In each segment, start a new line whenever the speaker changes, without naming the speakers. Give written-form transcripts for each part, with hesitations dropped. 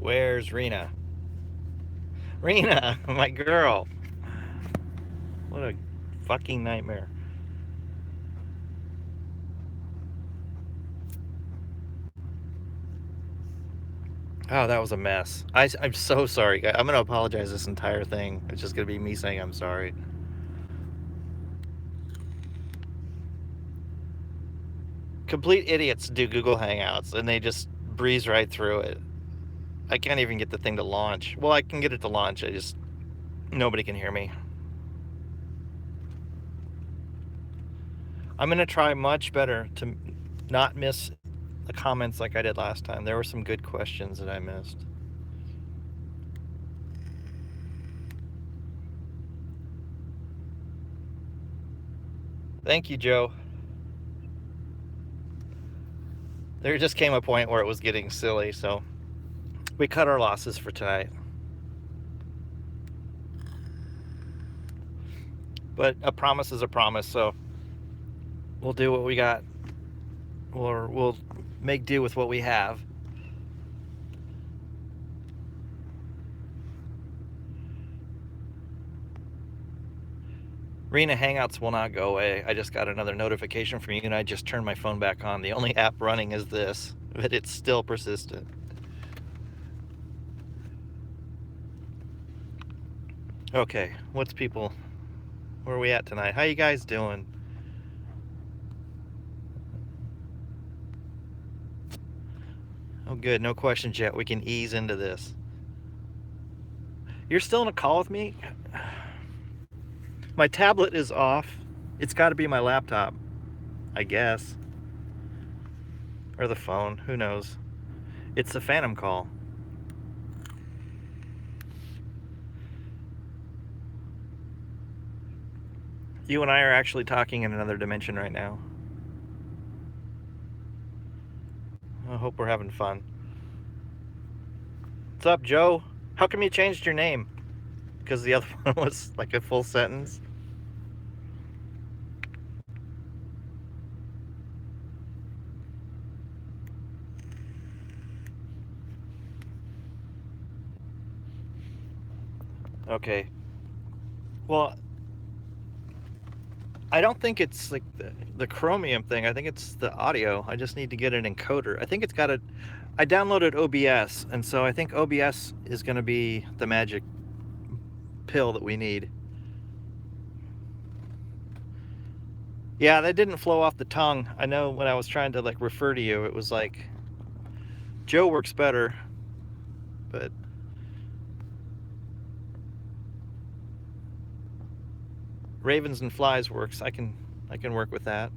Where's Rena? Rena, my girl. What a fucking nightmare. Oh, that was a mess. I'm so sorry. I'm going to apologize this entire thing. It's just going to be me saying I'm sorry. Complete idiots do Google Hangouts and they just breeze right through it. I can't even get the thing to launch. Well, I can get it to launch. Nobody can hear me. I'm going to try much better to not miss the comments like I did last time. There were some good questions that I missed. Thank you, Joe. There just came a point where it was getting silly, so we cut our losses for tonight. But a promise is a promise, so we'll do what we got. Or we'll make do with what we have. Rena Hangouts will not go away. I just got another notification from you and I just turned my phone back on. The only app running is this, but it's still persistent. Okay, where are we at tonight? How you guys doing? Oh good, no questions yet. We can ease into this. You're still in a call with me? My tablet is off. It's got to be my laptop, I guess. Or the phone, who knows. It's the phantom call. You and I are actually talking in another dimension right now. I hope we're having fun. What's up, Joe? How come you changed your name? Because the other one was like a full sentence. Okay. Well, I don't think it's like the chromium thing. I think it's the audio. I just need to get an encoder. I think it's got a. I downloaded OBS, and so I think OBS is going to be the magic pill that we need. Yeah, that didn't flow off the tongue. I know when I was trying to like refer to you, it was like Joe works better, but Ravens and Flies works. I can work with that.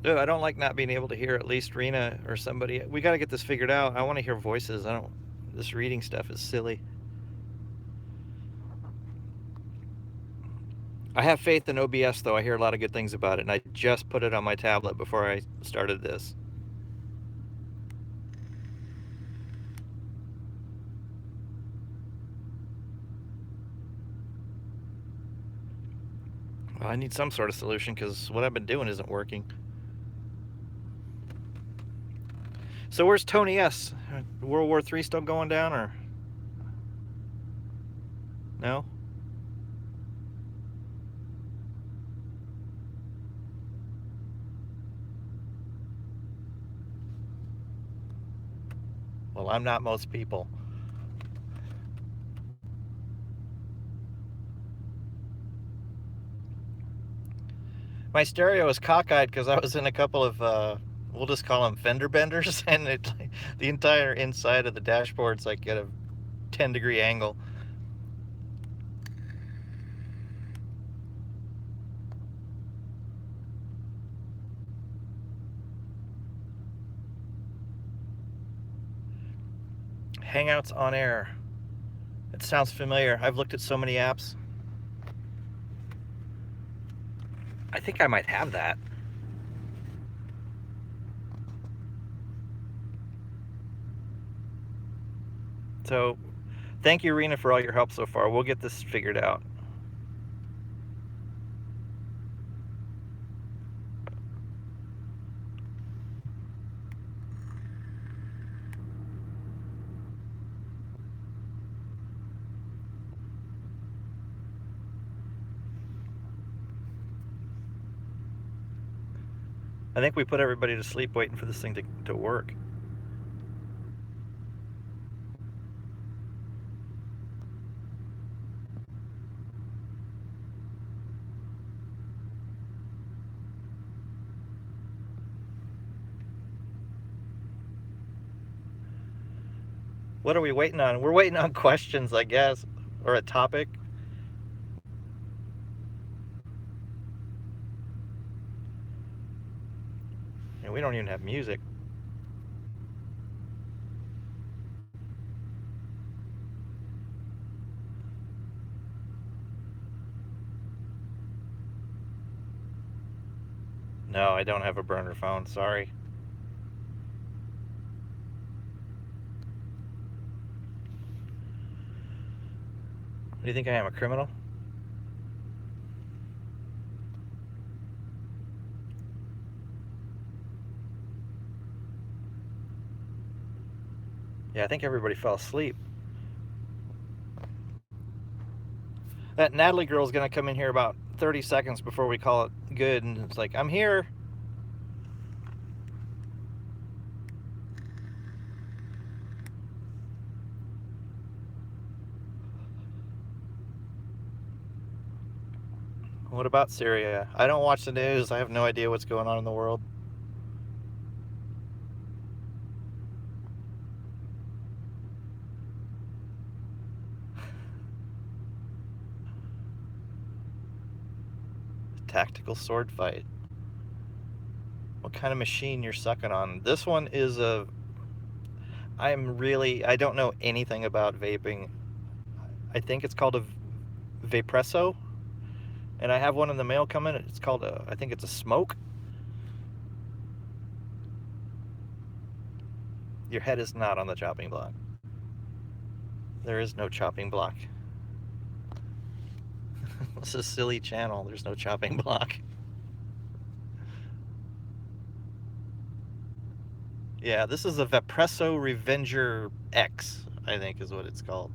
Ugh, I don't like not being able to hear at least Rena or somebody. We got to get this figured out. I want to hear voices. I don't. This reading stuff is silly. I have faith in OBS though. I hear a lot of good things about it, and I just put it on my tablet before I started this. Well, I need some sort of solution because what I've been doing isn't working. So where's Tony S? World War III still going down or no? Well, I'm not most people. My stereo is cockeyed because I was in a couple of, we'll just call them fender benders, and the entire inside of the dashboard's like at a 10-degree angle. Hangouts on air. It sounds familiar. I've looked at so many apps. I think I might have that. So, thank you, Rena, for all your help so far. We'll get this figured out. I think we put everybody to sleep waiting for this thing to work. What are we waiting on? We're waiting on questions, I guess, or a topic. And we don't even have music. No, I don't have a burner phone. Sorry. Do you think I am, a criminal? Yeah, I think everybody fell asleep. That Natalie girl's gonna come in here about 30 seconds before we call it good, and it's like, I'm here. What about Syria? I don't watch the news. I have no idea what's going on in the world. Tactical sword fight. What kind of machine you're sucking on? This one is a... I don't know anything about vaping. I think it's called a Vapresso, and I have one in the mail coming. It's called I think it's a smoke. Your head is not on the chopping block. There is no chopping block. This is a silly channel. There's no chopping block. Yeah, this is a Vapresso Revenger X, I think is what it's called.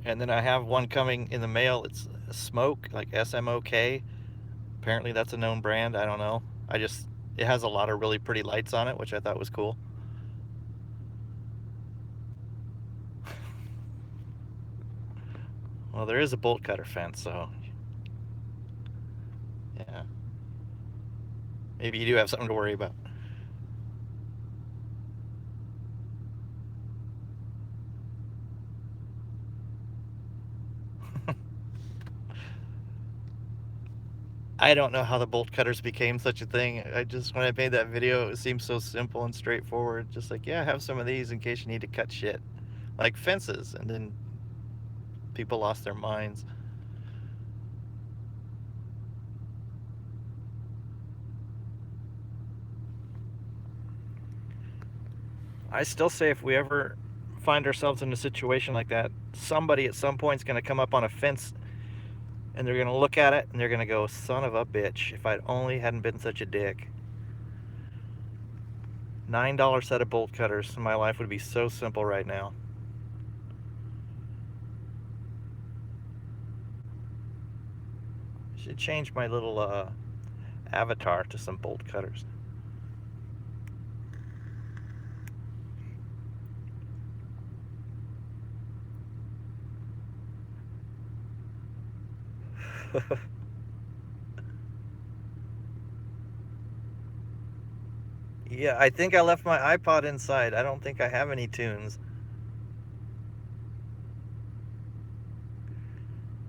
And then I have one coming in the mail. It's a smoke, like SMOK. Apparently that's a known brand. I don't know. It has a lot of really pretty lights on it, which I thought was cool. Well, there is a bolt cutter fence, so yeah. Maybe you do have something to worry about. I don't know how the bolt cutters became such a thing. When I made that video, it seemed so simple and straightforward. Just like, yeah, have some of these in case you need to cut shit. Like fences. And then people lost their minds. I still say if we ever find ourselves in a situation like that, somebody at some point is going to come up on a fence and they're going to look at it and they're going to go, son of a bitch, if I'd only hadn't been such a dick. $9 set of bolt cutters. My life would be so simple right now. Should change my little avatar to some bolt cutters. Yeah, I think I left my iPod inside. I don't think I have any tunes.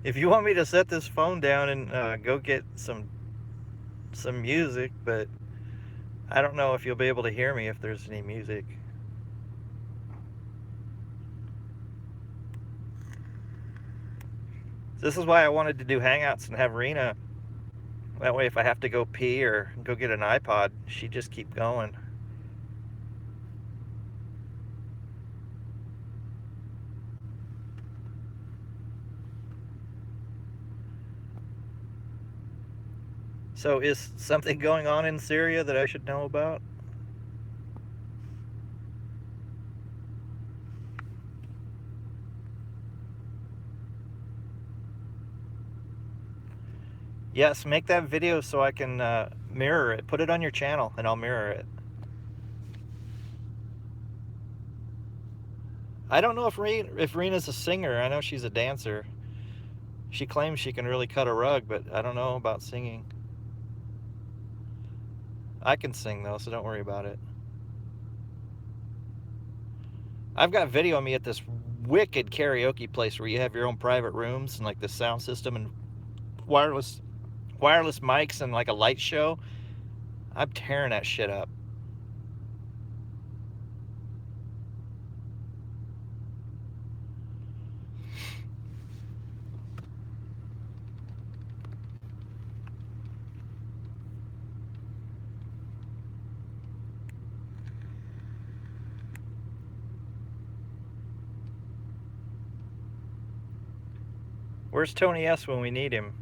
If you want me to set this phone down and go get some music, but I don't know if you'll be able to hear me if there's any music. This is why I wanted to do Hangouts and have Rena. That way if I have to go pee or go get an iPod, she'd just keep going. So is something going on in Syria that I should know about? Yes, make that video so I can mirror it. Put it on your channel and I'll mirror it. I don't know if Rena's a singer. I know she's a dancer. She claims she can really cut a rug, but I don't know about singing. I can sing though, so don't worry about it. I've got video of me at this wicked karaoke place where you have your own private rooms and like the sound system and wireless mics and like a light show. I'm tearing that shit up. Where's Tony S when we need him?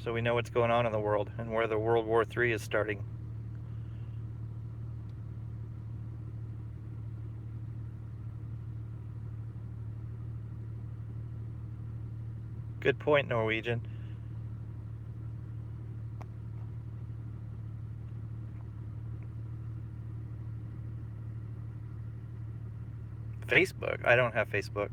So we know what's going on in the world and where the World War III is starting. Good point, Norwegian. Facebook? I don't have Facebook.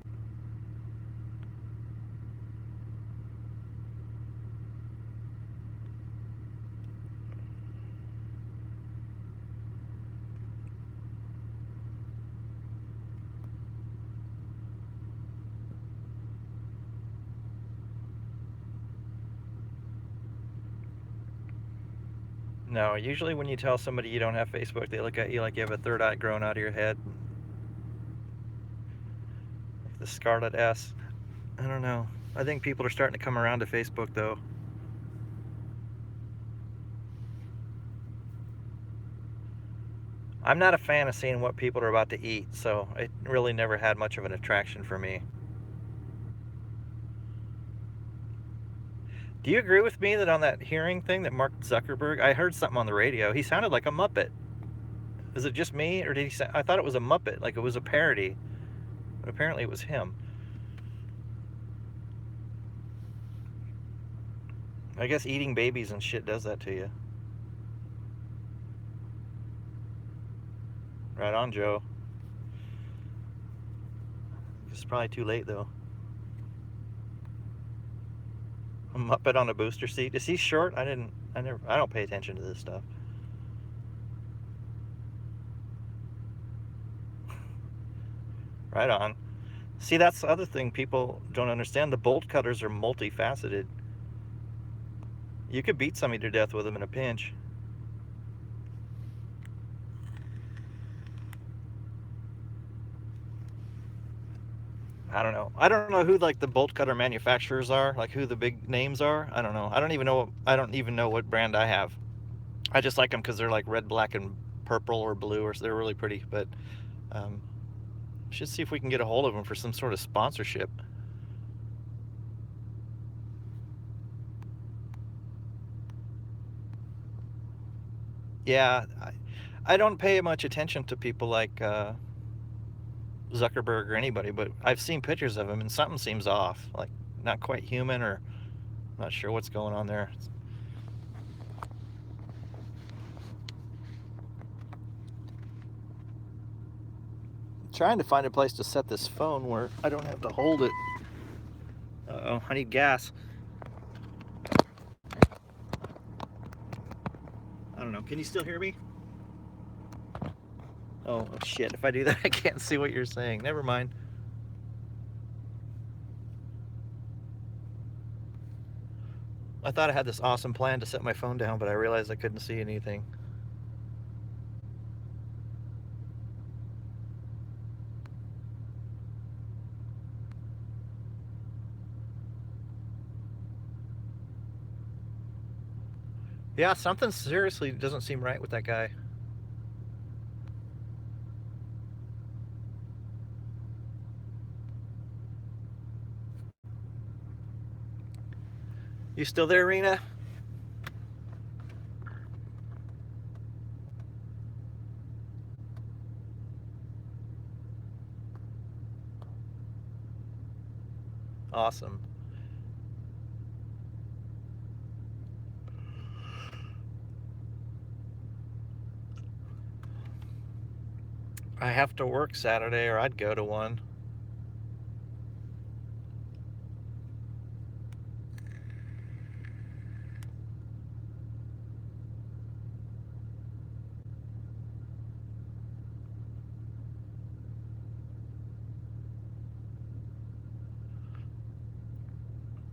No, usually when you tell somebody you don't have Facebook, they look at you like you have a third eye growing out of your head. The Scarlet S. I don't know. I think people are starting to come around to Facebook though. I'm not a fan of seeing what people are about to eat, so it really never had much of an attraction for me. Do you agree with me that on that hearing thing that Mark Zuckerberg, I heard something on the radio, he sounded like a Muppet. Is it just me, or did he say, I thought it was a Muppet, like it was a parody, but apparently it was him. I guess eating babies and shit does that to you. Right on, Joe. It's probably too late though. A Muppet on a booster seat. Is he short? I don't pay attention to this stuff. Right on. See, that's the other thing people don't understand. The bolt cutters are multifaceted. You could beat somebody to death with them in a pinch. I don't know. I don't know who like the bolt cutter manufacturers are, like who the big names are. I don't know. I don't even know. I don't even know what brand I have. I just like them because they're like red, black, and purple or blue, or they're really pretty. But um, should see if we can get a hold of them for some sort of sponsorship. Yeah, I don't pay much attention to people like Zuckerberg or anybody, but I've seen pictures of him and something seems off, like not quite human, or not sure what's going on there. Trying to find a place to set this phone where I don't have to hold it. Uh-oh, I need gas. I don't know. Can you still hear me? Oh, shit. If I do that, I can't see what you're saying. Never mind. I thought I had this awesome plan to set my phone down, but I realized I couldn't see anything. Yeah, something seriously doesn't seem right with that guy. You still there, Rena? Awesome. I have to work Saturday or I'd go to one.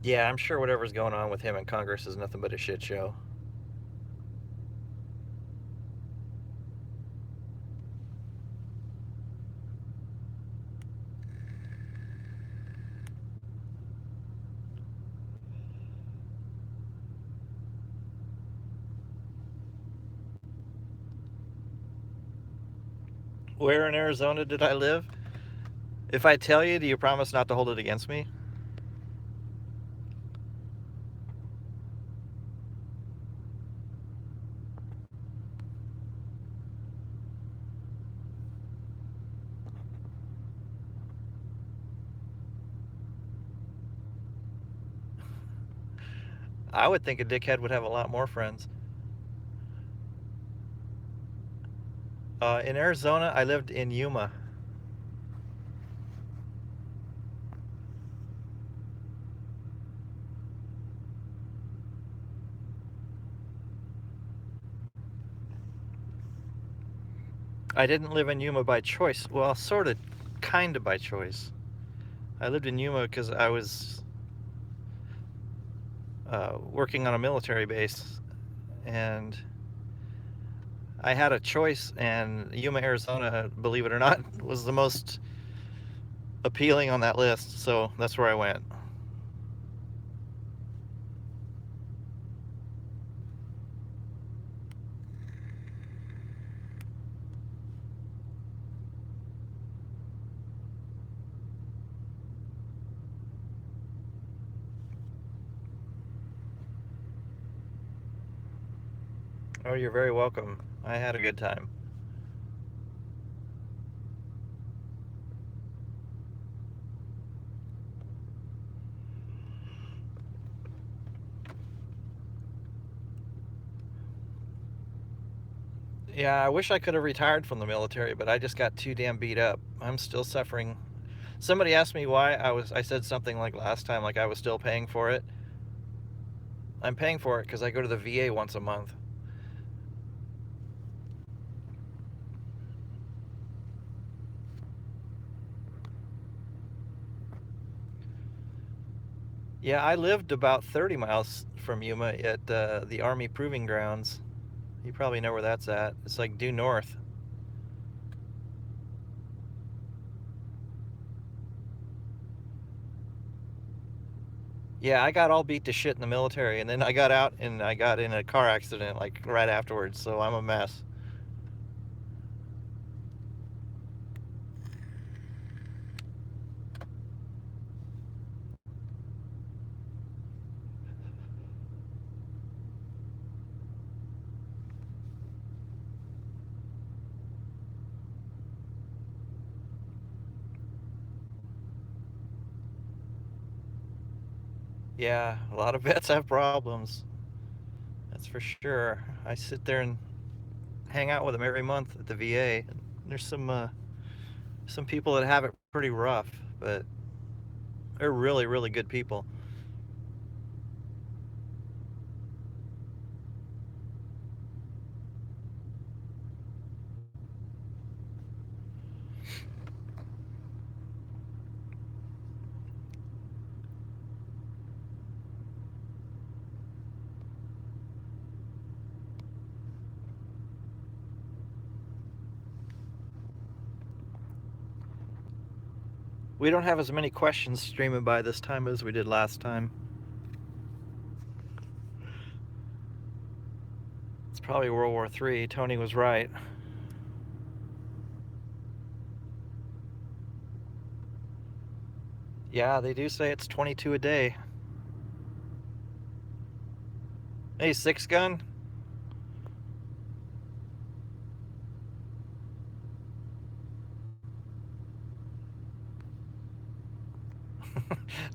Yeah, I'm sure whatever's going on with him in Congress is nothing but a shit show. Where in Arizona did I live? If I tell you, do you promise not to hold it against me? I would think a dickhead would have a lot more friends. In Arizona, I lived in Yuma. I didn't live in Yuma by choice. Well, sort of, kind of by choice. I lived in Yuma because I was working on a military base, and I had a choice, and Yuma, Arizona, believe it or not, was the most appealing on that list, so that's where I went. Oh, you're very welcome. I had a good time. Yeah, I wish I could have retired from the military, but I just got too damn beat up. I'm still suffering. Somebody asked me why I said something like last time, like I was still paying for it. I'm paying for it because I go to the VA once a month. Yeah, I lived about 30 miles from Yuma at the Army Proving Grounds. You probably know where that's at. It's like due north. Yeah, I got all beat to shit in the military, and then I got out and I got in a car accident like right afterwards, so I'm a mess. Yeah, a lot of vets have problems. That's for sure. I sit there and hang out with them every month at the VA. There's some people that have it pretty rough, but they're really, really good people. We don't have as many questions streaming by this time as we did last time. It's probably World War III. Tony was right. Yeah, they do say it's 22 a day. Hey, six gun?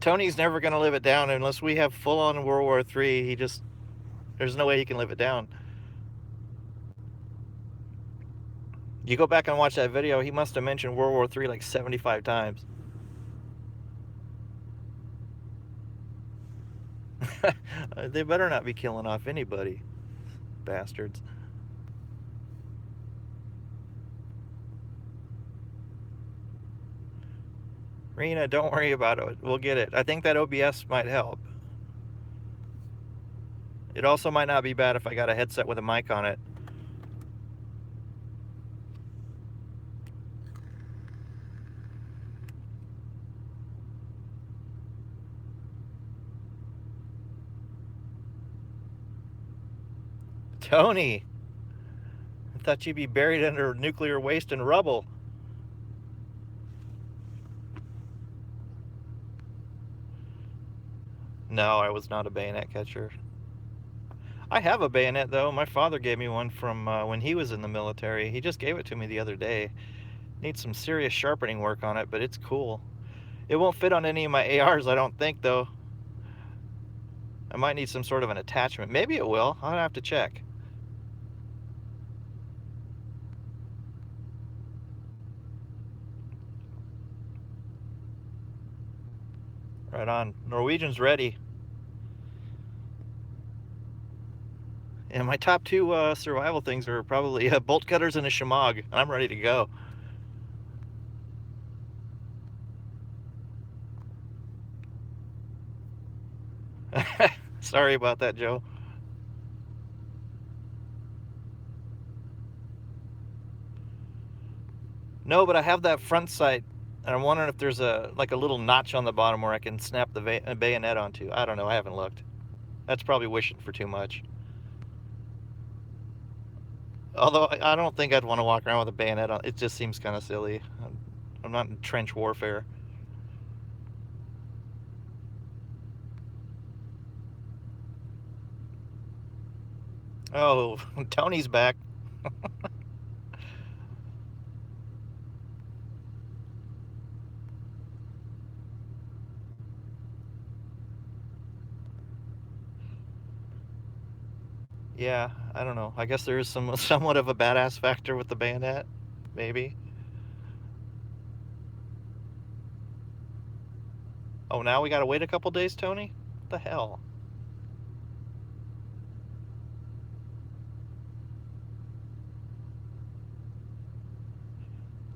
Tony's never going to live it down unless we have full on World War III. There's no way he can live it down. You go back and watch that video, he must have mentioned World War III like 75 times. They better not be killing off anybody, bastards. Rena, don't worry about it. We'll get it. I think that OBS might help. It also might not be bad if I got a headset with a mic on it. Tony, I thought you'd be buried under nuclear waste and rubble. No, I was not a bayonet catcher. I have a bayonet, though. My father gave me one from when he was in the military. He just gave it to me the other day. Needs some serious sharpening work on it, but it's cool. It won't fit on any of my ARs, I don't think, though. I might need some sort of an attachment. Maybe it will. I'll have to check. Right on. Norwegian's ready. And my top two survival things are probably bolt cutters and a shemagh. I'm ready to go. Sorry about that, Joe. No, but I have that front sight, and I'm wondering if there's a little notch on the bottom where I can snap the bayonet onto. I don't know. I haven't looked. That's probably wishing for too much. Although I don't think I'd want to walk around with a bayonet on. It just seems kind of silly. I'm not in trench warfare. Oh, Tony's back. Yeah, I don't know. I guess there is somewhat of a badass factor with the bayonet, maybe. Oh, now we gotta wait a couple days, Tony? What the hell?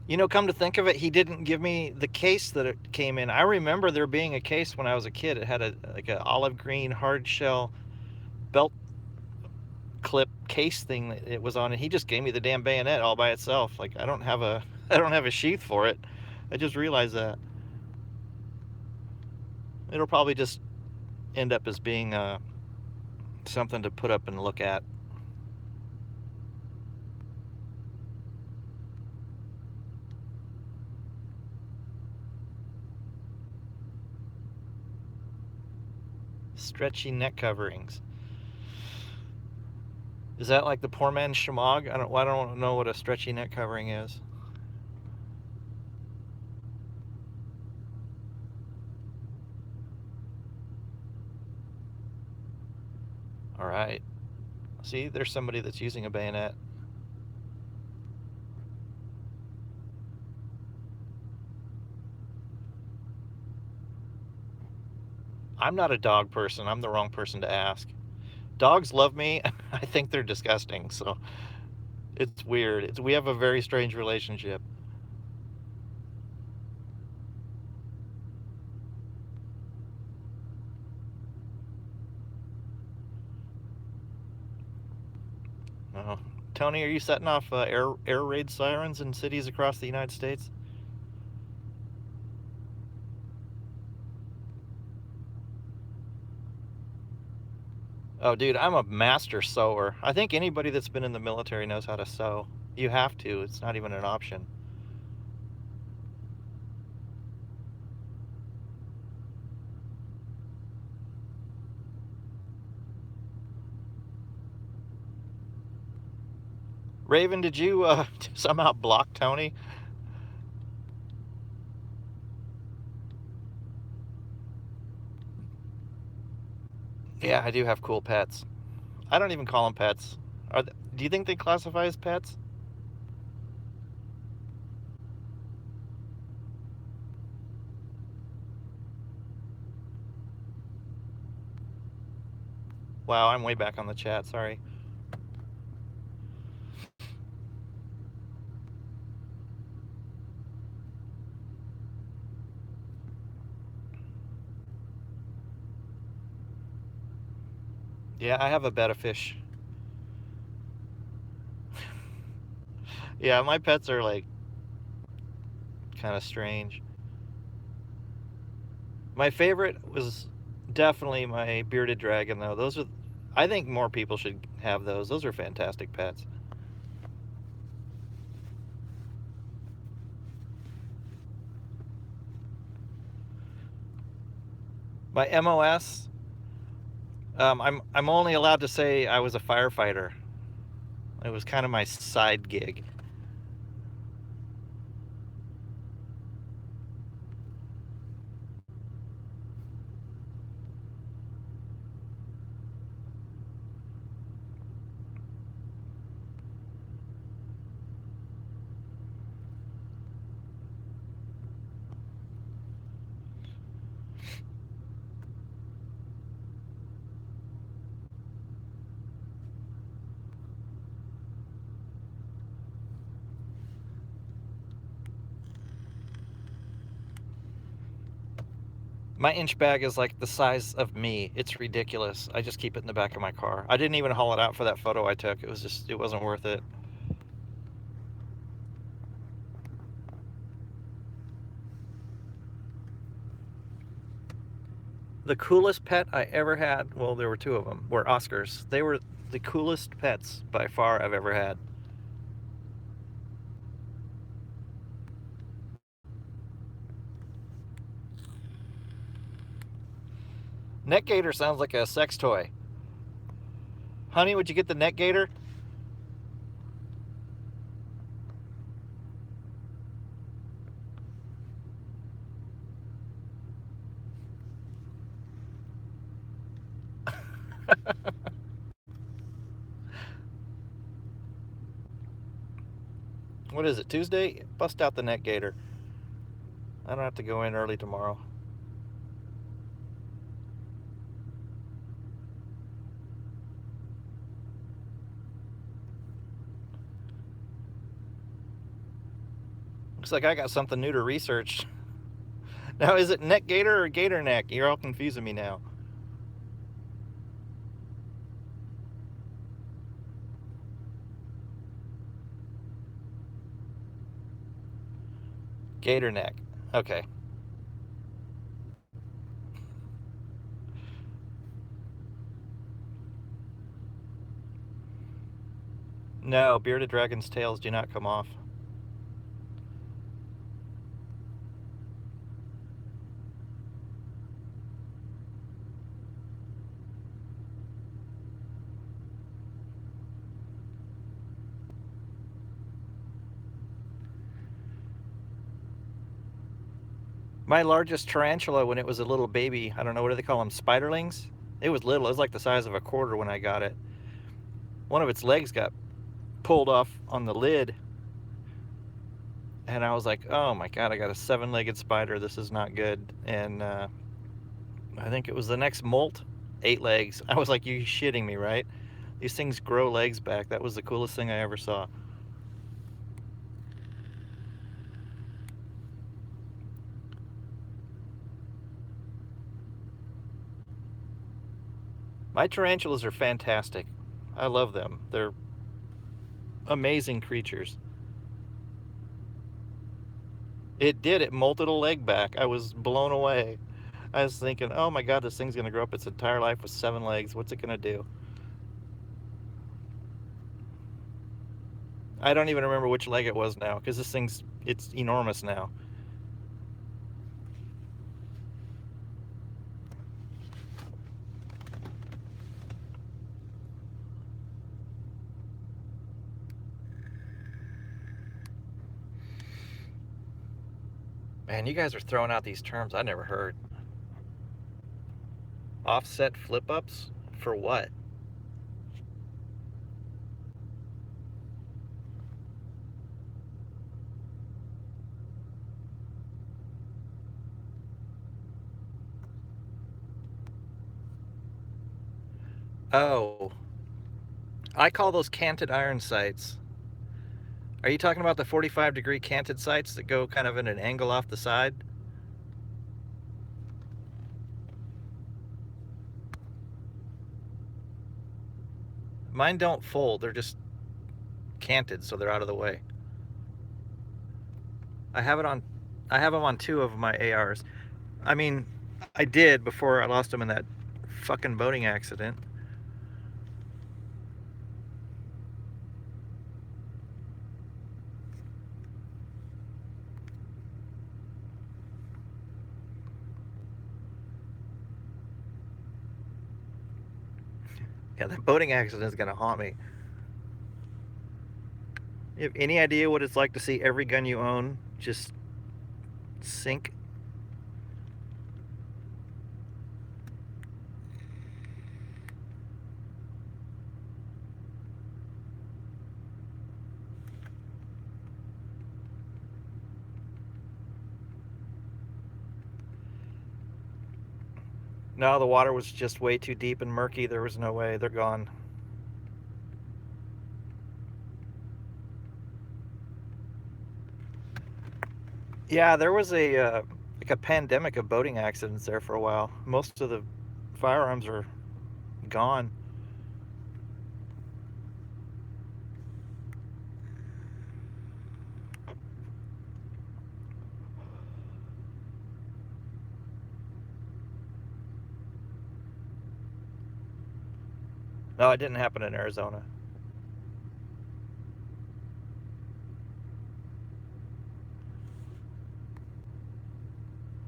You know, come to think of it, he didn't give me the case that it came in. I remember there being a case when I was a kid. It had an olive green hard shell belt clip case thing that it was on, and he just gave me the damn bayonet all by itself. Like I don't have a I don't have a sheath for it. I just realized that. It'll probably just end up as being something to put up and look at. Stretchy neck coverings. Is that like the poor man's shemagh? I don't know what a stretchy neck covering is. All right. See, there's somebody that's using a bayonet. I'm not a dog person. I'm the wrong person to ask. Dogs love me. I think they're disgusting. So it's weird. We have a very strange relationship. Oh. Tony, are you setting off air raid sirens in cities across the United States? Oh, dude, I'm a master sewer. I think anybody that's been in the military knows how to sew. You have to. It's not even an option. Raven, did you somehow block Tony? Yeah, I do have cool pets. I don't even call them pets. Do you think they classify as pets? Wow, I'm way back on the chat. Sorry. Yeah, I have a betta fish. Yeah, my pets are like kind of strange. My favorite was definitely my bearded dragon, though. Those are, I think more people should have those. Those are fantastic pets. My MOS, I'm only allowed to say I was a firefighter. It was kind of my side gig. My inch bag is like the size of me. It's ridiculous. I just keep it in the back of my car. I didn't even haul it out for that photo I took. It was just, it wasn't worth it. The coolest pet I ever had, well, there were two of them, were Oscars. They were the coolest pets by far I've ever had. Net gator sounds like a sex toy. Honey, would you get the net gator? What is it, Tuesday? Bust out the net gator. I don't have to go in early tomorrow. Looks like I got something new to research. Now, is it net gator or gator neck? You're all confusing me now. Gator neck. Okay. No, bearded dragon's tails do not come off. My largest tarantula when it was a little baby, I don't know, what do they call them, spiderlings? It was little. It was like the size of a quarter when I got it. One of its legs got pulled off on the lid, and I was like, oh my god, I got a 7-legged spider. This is not good. And I think it was the next molt, 8 legs. I was like, you shitting me, right? These things grow legs back. That was the coolest thing I ever saw. My tarantulas are fantastic. I love them. They're amazing creatures. It did. It molted a leg back. I was blown away. I was thinking, oh my god, this thing's going to grow up its entire life with 7 legs. What's it going to do? I don't even remember which leg it was now, because this thing's, it's enormous now. Man, you guys are throwing out these terms I never heard. Offset flip-ups? For what? Oh, I call those canted iron sights. Are you talking about the 45-degree canted sights that go kind of in an angle off the side? Mine don't fold, they're just canted, so they're out of the way. I have them on two of my ARs. I mean, I did before I lost them in that fucking boating accident. Yeah, that boating accident is gonna haunt me. You have any idea what it's like to see every gun you own just sink? No, the water was just way too deep and murky. There was no way. They're gone. Yeah, there was a pandemic of boating accidents there for a while. Most of the firearms are gone. No, it didn't happen in Arizona.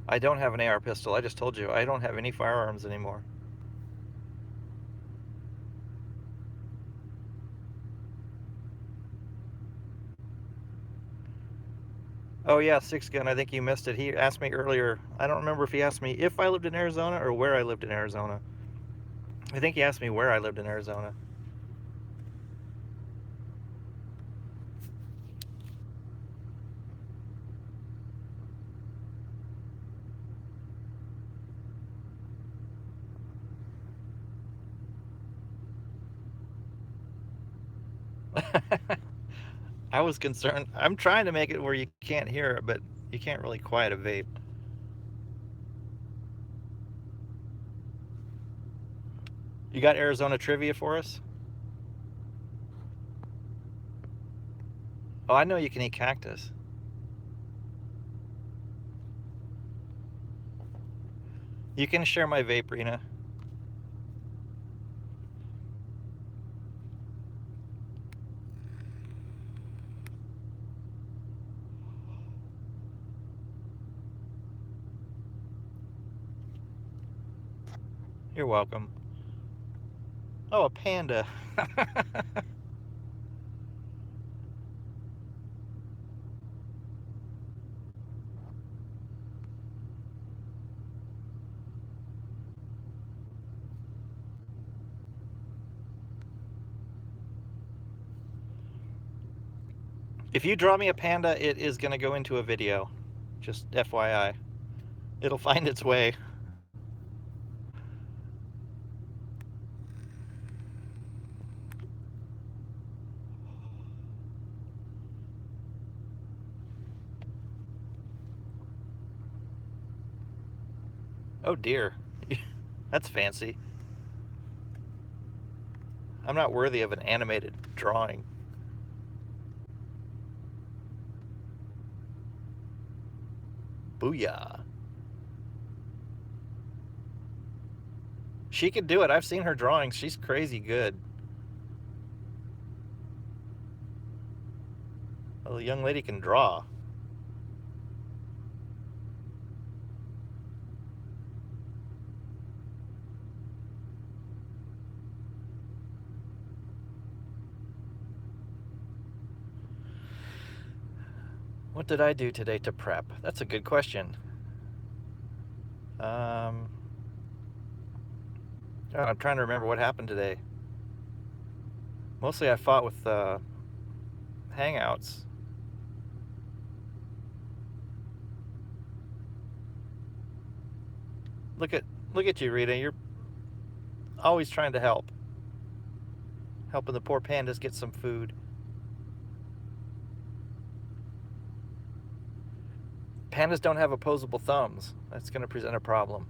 I don't have an AR pistol. I just told you I don't have any firearms anymore. Oh yeah, six gun. I think you missed it. He asked me earlier. I don't remember if he asked me if I lived in Arizona or where I lived in Arizona. I think he asked me where I lived in Arizona. I was concerned. I'm trying to make it where you can't hear it, but you can't really quiet a vape. You got Arizona trivia for us? Oh, I know you can eat cactus. You can share my vape, Rena. You're welcome. Oh, a panda. If you draw me a panda, it is going to go into a video. Just FYI. It'll find its way. Oh dear. That's fancy. I'm not worthy of an animated drawing. Booyah. She could do it. I've seen her drawings. She's crazy good. Well, the young lady can draw. What did I do today to prep? That's a good question. Um, I'm trying to remember what happened today. Mostly I fought with hangouts. Look at look at you, Rita. You're always trying to help. helping the poor pandas get some food. Pandas don't have opposable thumbs. That's going to present a problem.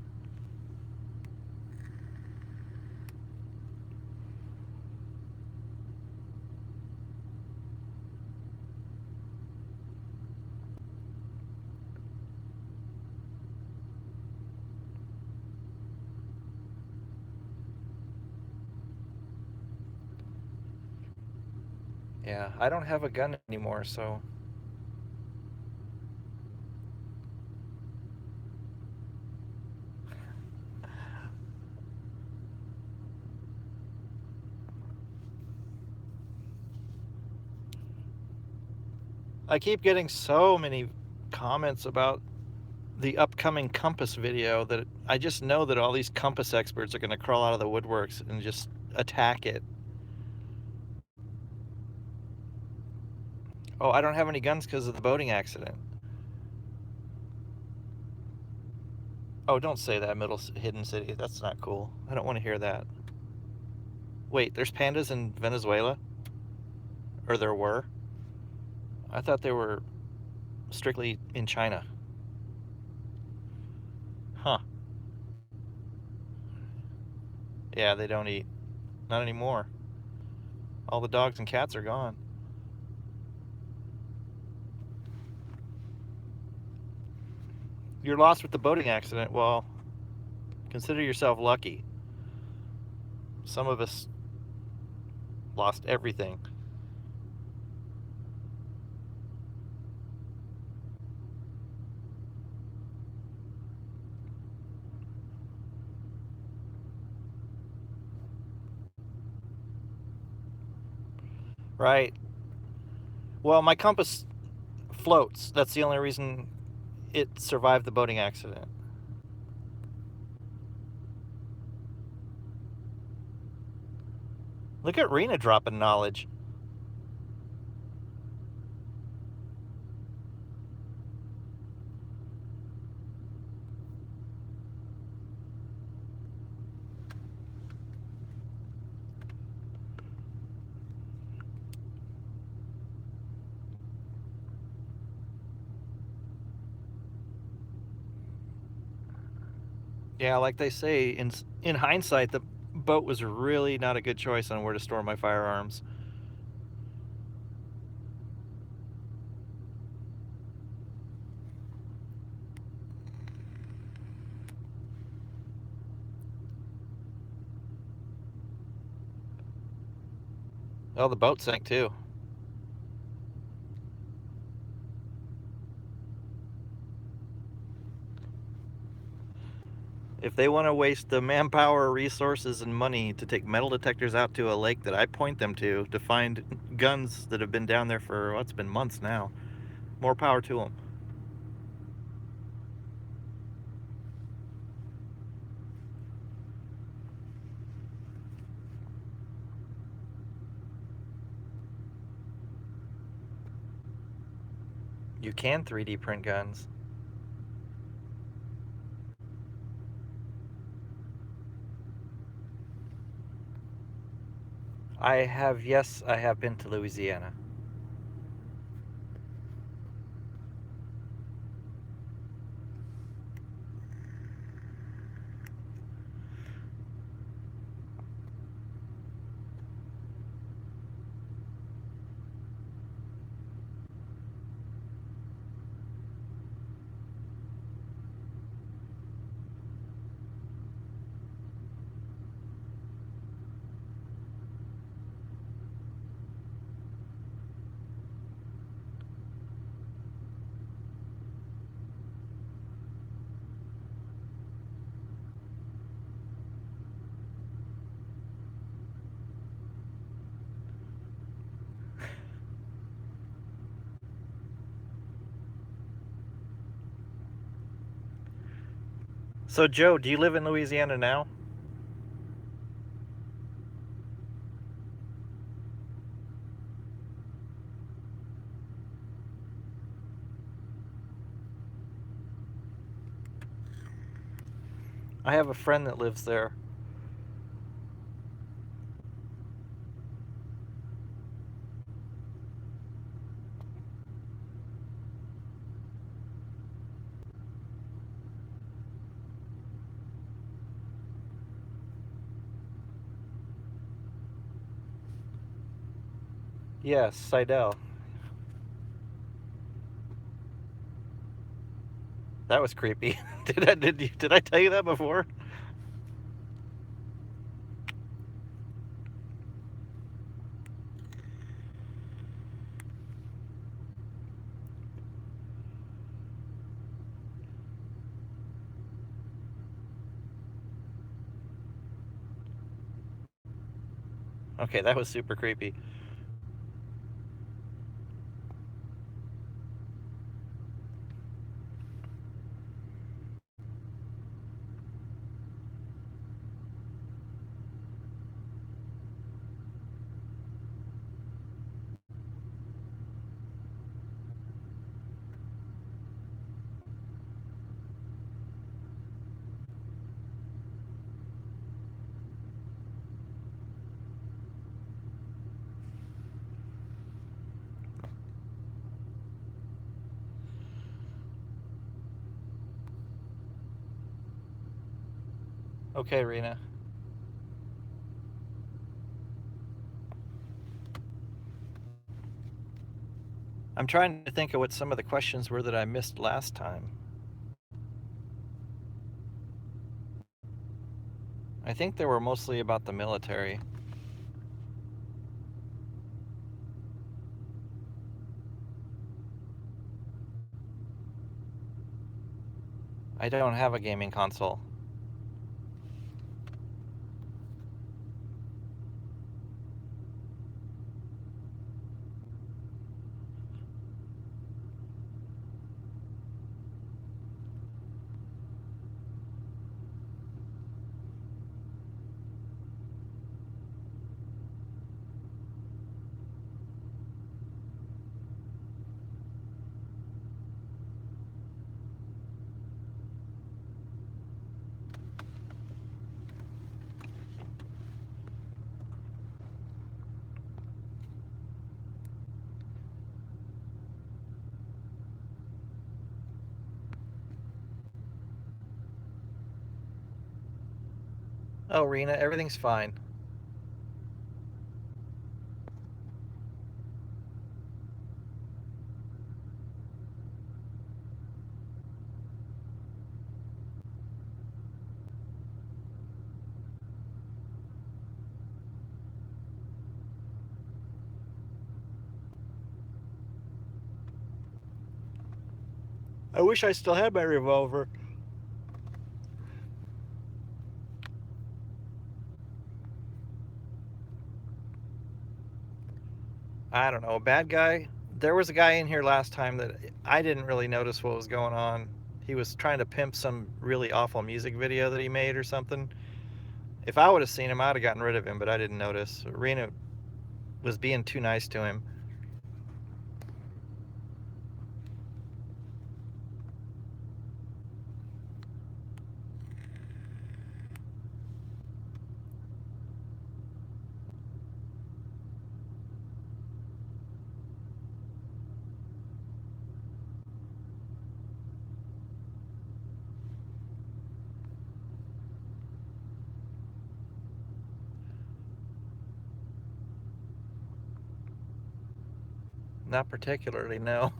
Yeah, I don't have a gun anymore, so I keep getting so many comments about the upcoming compass video that I just know that all these compass experts are going to crawl out of the woodworks and just attack it. Oh, I don't have any guns because of the boating accident. Oh, don't say that, Middle Hidden City. That's not cool. I don't want to hear that. Wait, there's pandas in Venezuela? Or there were? I thought they were strictly in China. Huh. Yeah, they don't eat. Not anymore. All the dogs and cats are gone. You're lost with the boating accident. Well, consider yourself lucky. Some of us lost everything. Right. Well, my compass floats. That's the only reason it survived the boating accident. Look at Rena dropping knowledge. Yeah, like they say, in hindsight, the boat was really not a good choice on where to store my firearms. Oh, the boat sank too. If they want to waste the manpower, resources, and money to take metal detectors out to a lake that I point them to find guns that have been down there for, well, it's been months now, more power to them. You can 3D print guns. Yes, I have been to Louisiana. So, Joe, do you live in Louisiana now? I have a friend that lives there. Yes, Seidel. That was creepy. Did I tell you that before? Okay, that was super creepy. Okay, Rena. I'm trying to think of what some of the questions were that I missed last time. I think they were mostly about the military. I don't have a gaming console. Oh, Rena, everything's fine. I wish I still had my revolver. I don't know, bad guy. There was a guy in here last time that I didn't really notice what was going on. He was trying to pimp some really awful music video that he made or something. If I would have seen him, I'd have gotten rid of him, but I didn't notice. Rena was being too nice to him. Not particularly, no.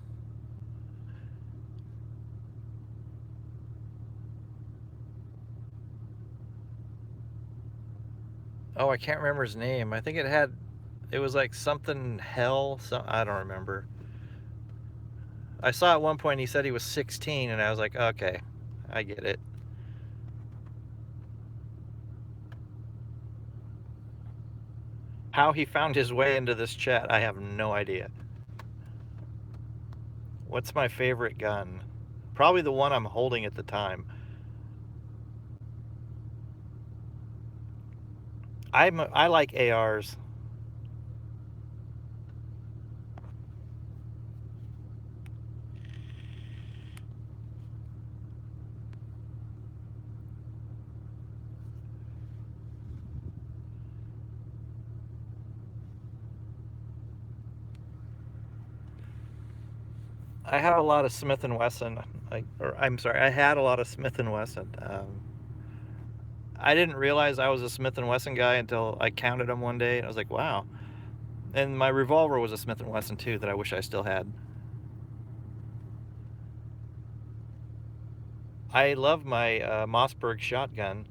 Oh, I can't remember his name. I think it was like something hell. I don't remember. I saw at one point he said he was 16, and I was like, okay, I get it. How he found his way into this chat, I have no idea. What's my favorite gun? Probably the one I'm holding at the time. I like ARs. I have a lot of Smith and Wesson. I'm sorry, I had a lot of Smith and Wesson. I didn't realize I was a Smith and Wesson guy until I counted them one day, and I was like, wow, And my revolver was a Smith & Wesson too that I wish I still had. I love my Mossberg shotgun.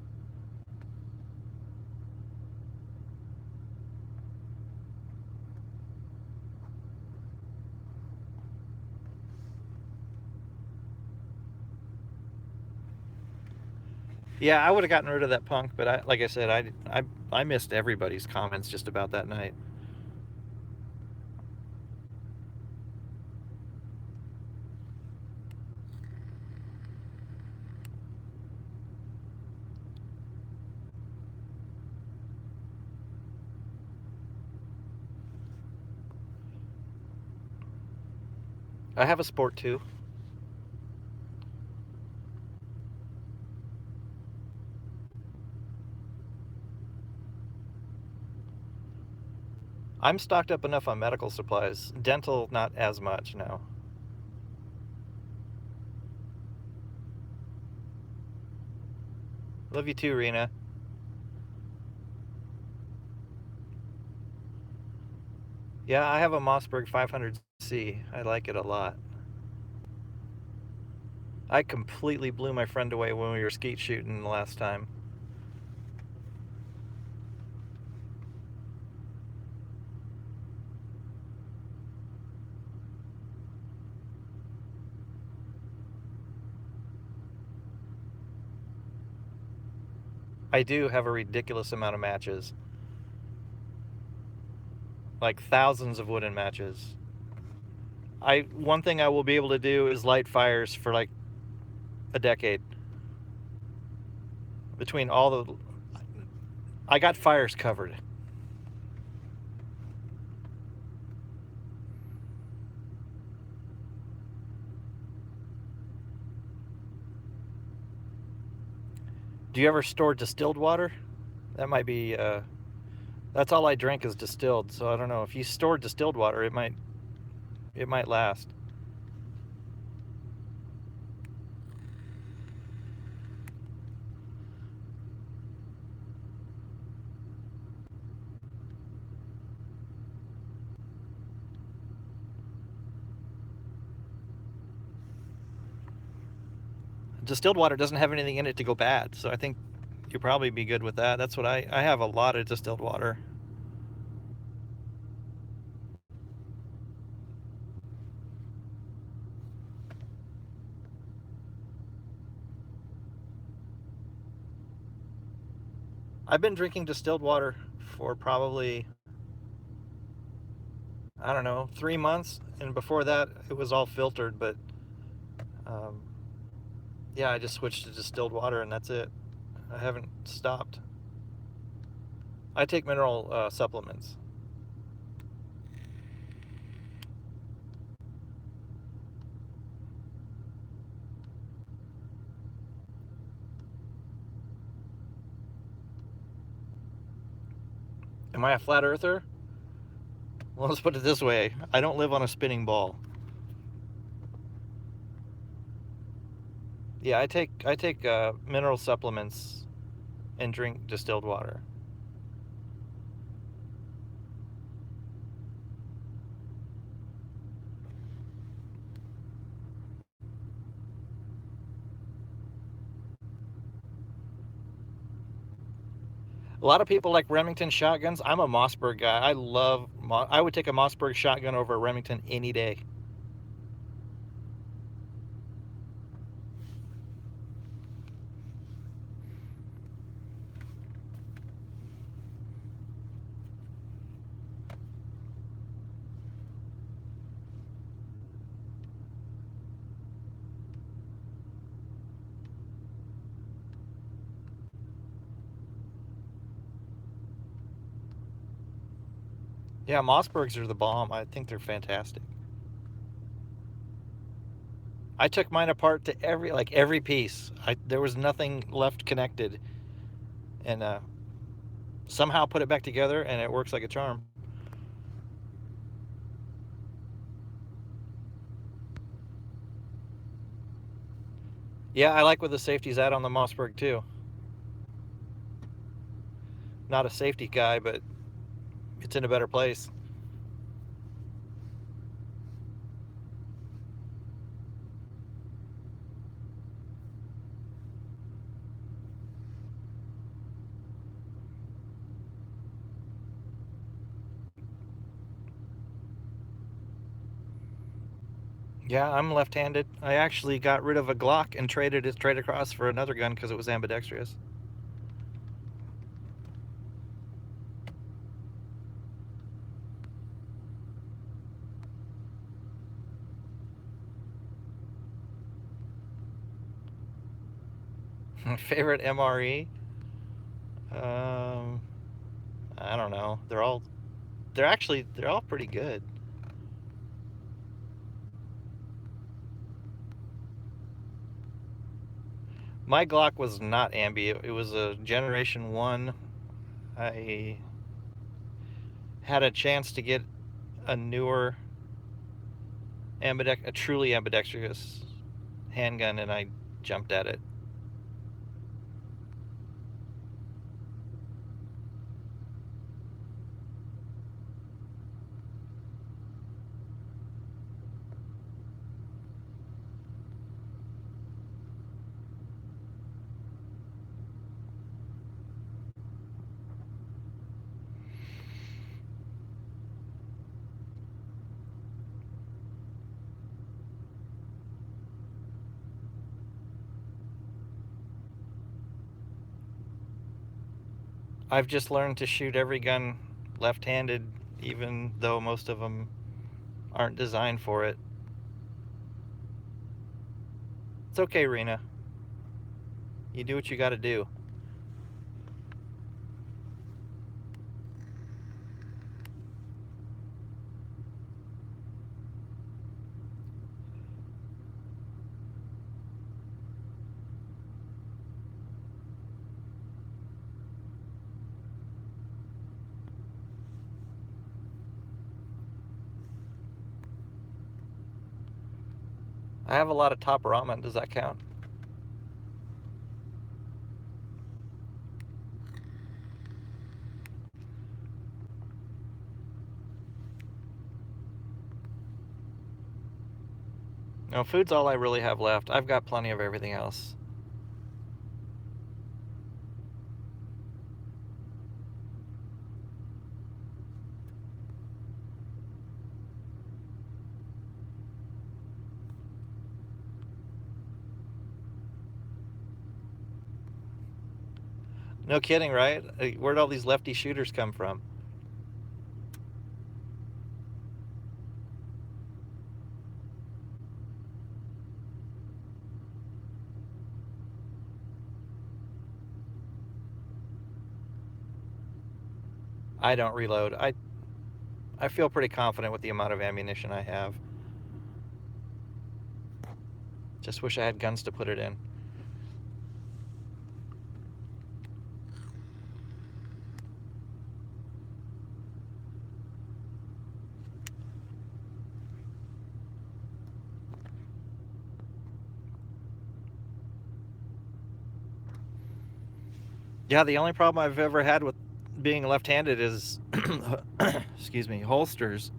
Yeah, I would have gotten rid of that punk, but like I said, I missed everybody's comments just about that night. I have a Sport too. I'm stocked up enough on medical supplies. Dental, not as much, no. Love you too, Rena. Yeah, I have a Mossberg 500C. I like it a lot. I completely blew my friend away when we were skeet shooting the last time. I do have a ridiculous amount of matches. Like thousands of wooden matches. One thing I will be able to do is light fires for like a decade. Between all the I got fires covered. Do you ever store distilled water? That might be that's all I drink is distilled, so I don't know. If you store distilled water, it might last. Distilled water doesn't have anything in it to go bad, so I think you'll probably be good with that. That's what I have a lot of distilled water. I've been drinking distilled water for probably, I don't know, 3 months, and before that it was all filtered. But um, yeah, I just switched to distilled water, and that's it. I haven't stopped. I take mineral supplements. Am I a flat earther? Well, let's put it this way: I don't live on a spinning ball. Yeah, I take mineral supplements and drink distilled water. A lot of people like Remington shotguns. I'm a Mossberg guy. I would take a Mossberg shotgun over a Remington any day. Yeah, Mossbergs are the bomb. I think they're fantastic. I took mine apart to every piece. There was nothing left connected, and somehow put it back together, and it works like a charm. Yeah, I like where the safety's at on the Mossberg too. Not a safety guy, but it's in a better place. Yeah, I'm left-handed. I actually got rid of a Glock and traded it straight across for another gun because it was ambidextrous. Favorite MRE? Um, I don't know. They're all pretty good. My Glock was not ambi. It was a Generation 1. I had a chance to get a newer a truly ambidextrous handgun, and I jumped at it. I've just learned to shoot every gun left-handed, even though most of them aren't designed for it. It's okay, Rena. You do what you gotta do. I have a lot of top ramen. Does that count? No, food's all I really have left. I've got plenty of everything else. No kidding, right? Where'd all these lefty shooters come from? I don't reload. I feel pretty confident with the amount of ammunition I have. Just wish I had guns to put it in. Yeah, the only problem I've ever had with being left-handed is, excuse me, holsters.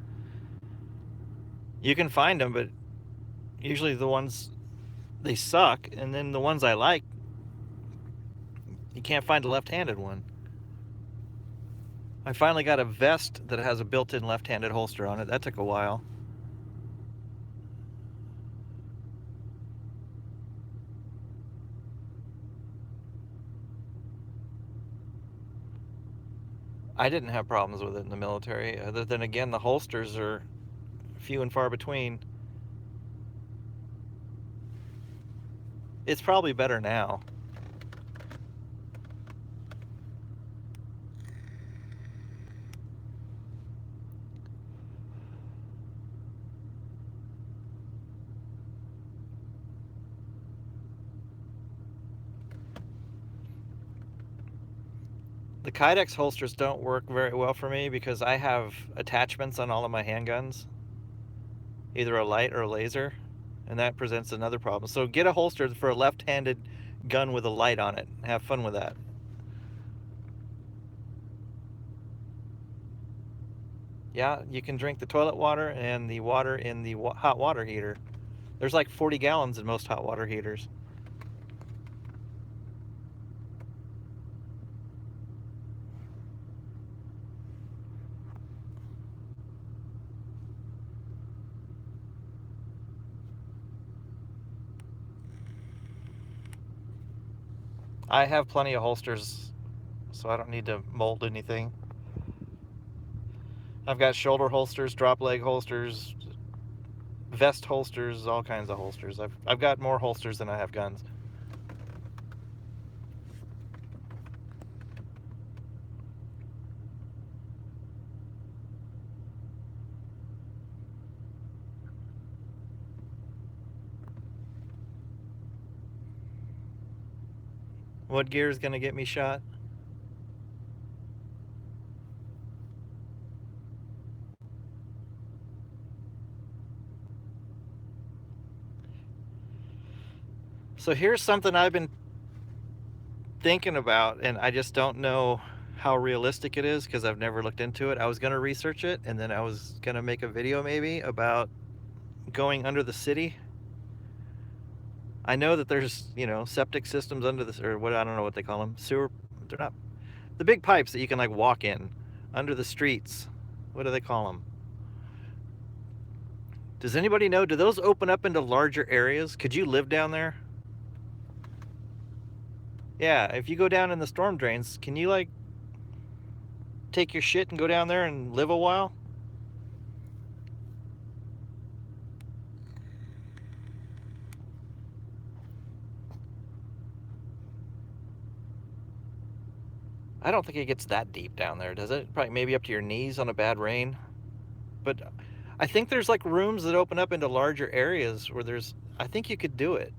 You can find them, but usually the ones they suck, and then the ones I like, you can't find a left-handed one. I finally got a vest that has a built-in left-handed holster on it. That took a while. I didn't have problems with it in the military, other than, again, the holsters are few and far between. It's probably better now. The Kydex holsters don't work very well for me because I have attachments on all of my handguns, either a light or a laser, and that presents another problem. So get a holster for a left-handed gun with a light on it. Have fun with that. Yeah, you can drink the toilet water and the water in the hot water heater. There's like 40 gallons in most hot water heaters. I have plenty of holsters, so I don't need to mold anything. I've got shoulder holsters, drop leg holsters, vest holsters, all kinds of holsters. I've got more holsters than I have guns. What gear is going to get me shot? So here's something I've been thinking about, and I just don't know how realistic it is because I've never looked into it. I was going to research it, and then I was going to make a video maybe about going under the city. I know that there's, septic systems under this, or what, I don't know what they call them. Sewer, they're not, the big pipes that you can like walk in under the streets. What do they call them? Does anybody know? Do those open up into larger areas? Could you live down there? Yeah, if you go down in the storm drains, can you like take your shit and go down there and live a while? I don't think it gets that deep down there, does it? Probably maybe up to your knees on a bad rain. But I think there's like rooms that open up into larger areas where I think you could do it.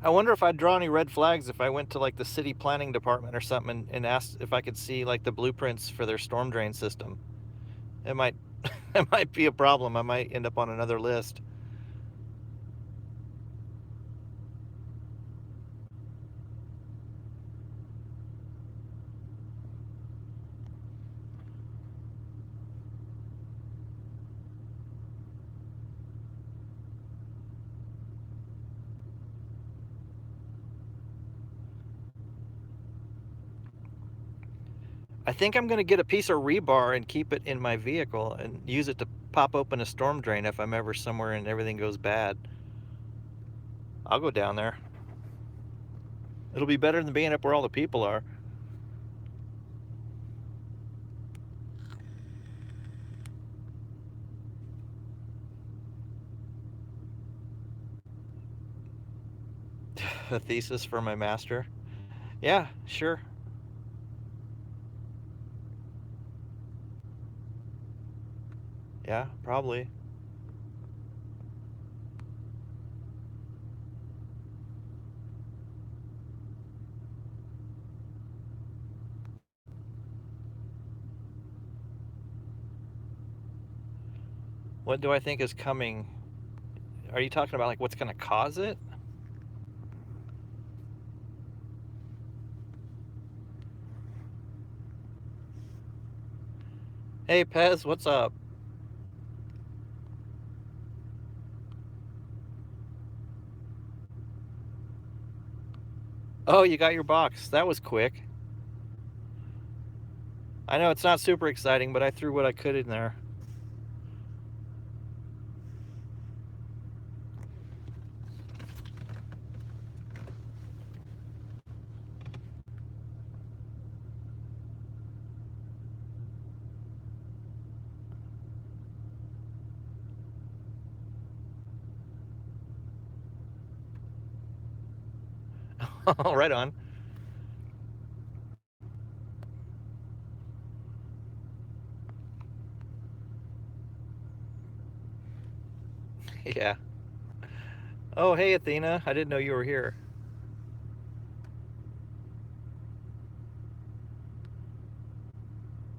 I wonder if I'd draw any red flags if I went to like the city planning department or something and asked if I could see like the blueprints for their storm drain system. It might it might be a problem. I might end up on another list. I think I'm going to get a piece of rebar and keep it in my vehicle and use it to pop open a storm drain if I'm ever somewhere and everything goes bad. I'll go down there. It'll be better than being up where all the people are. A thesis for my master. Yeah, sure. Yeah, probably. What do I think is coming? Are you talking about like what's going to cause it? Hey, Pez, what's up? Oh, you got your box. That was quick. I know it's not super exciting, but I threw what I could in there. Right on. Yeah. Oh, hey, Athena. I didn't know you were here.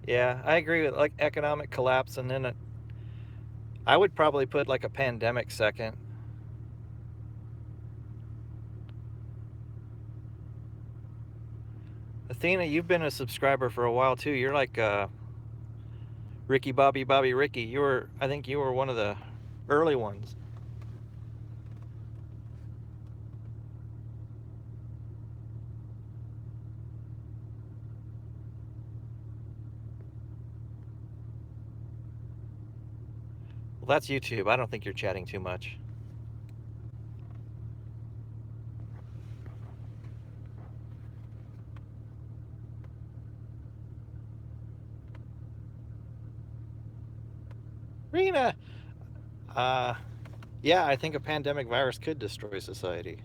Yeah, I agree with like economic collapse, and then I would probably put like a pandemic second. Athena, you've been a subscriber for a while too. You're like Ricky Bobby Ricky. I think you were one of the early ones. Well, that's YouTube. I don't think you're chatting too much. Rena! Uh, yeah, I think a pandemic virus could destroy society.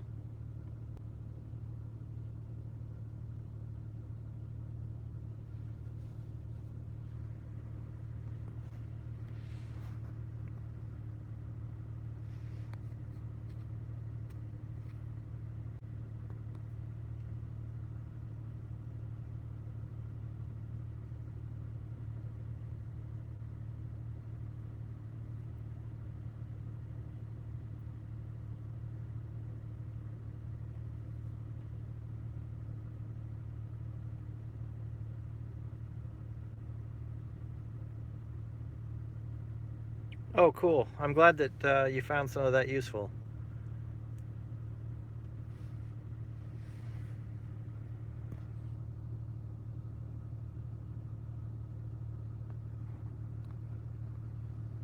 Oh, cool. I'm glad that you found some of that useful.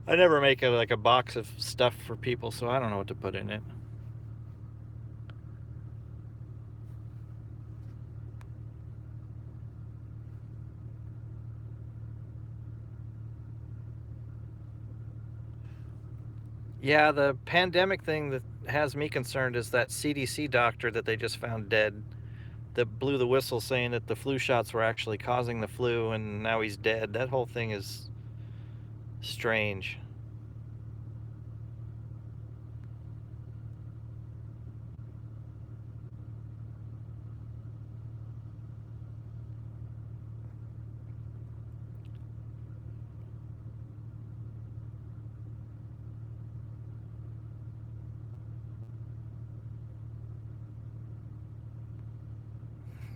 I never make like a box of stuff for people, so I don't know what to put in it. Yeah, the pandemic thing that has me concerned is that CDC doctor that they just found dead that blew the whistle saying that the flu shots were actually causing the flu and now he's dead. That whole thing is strange.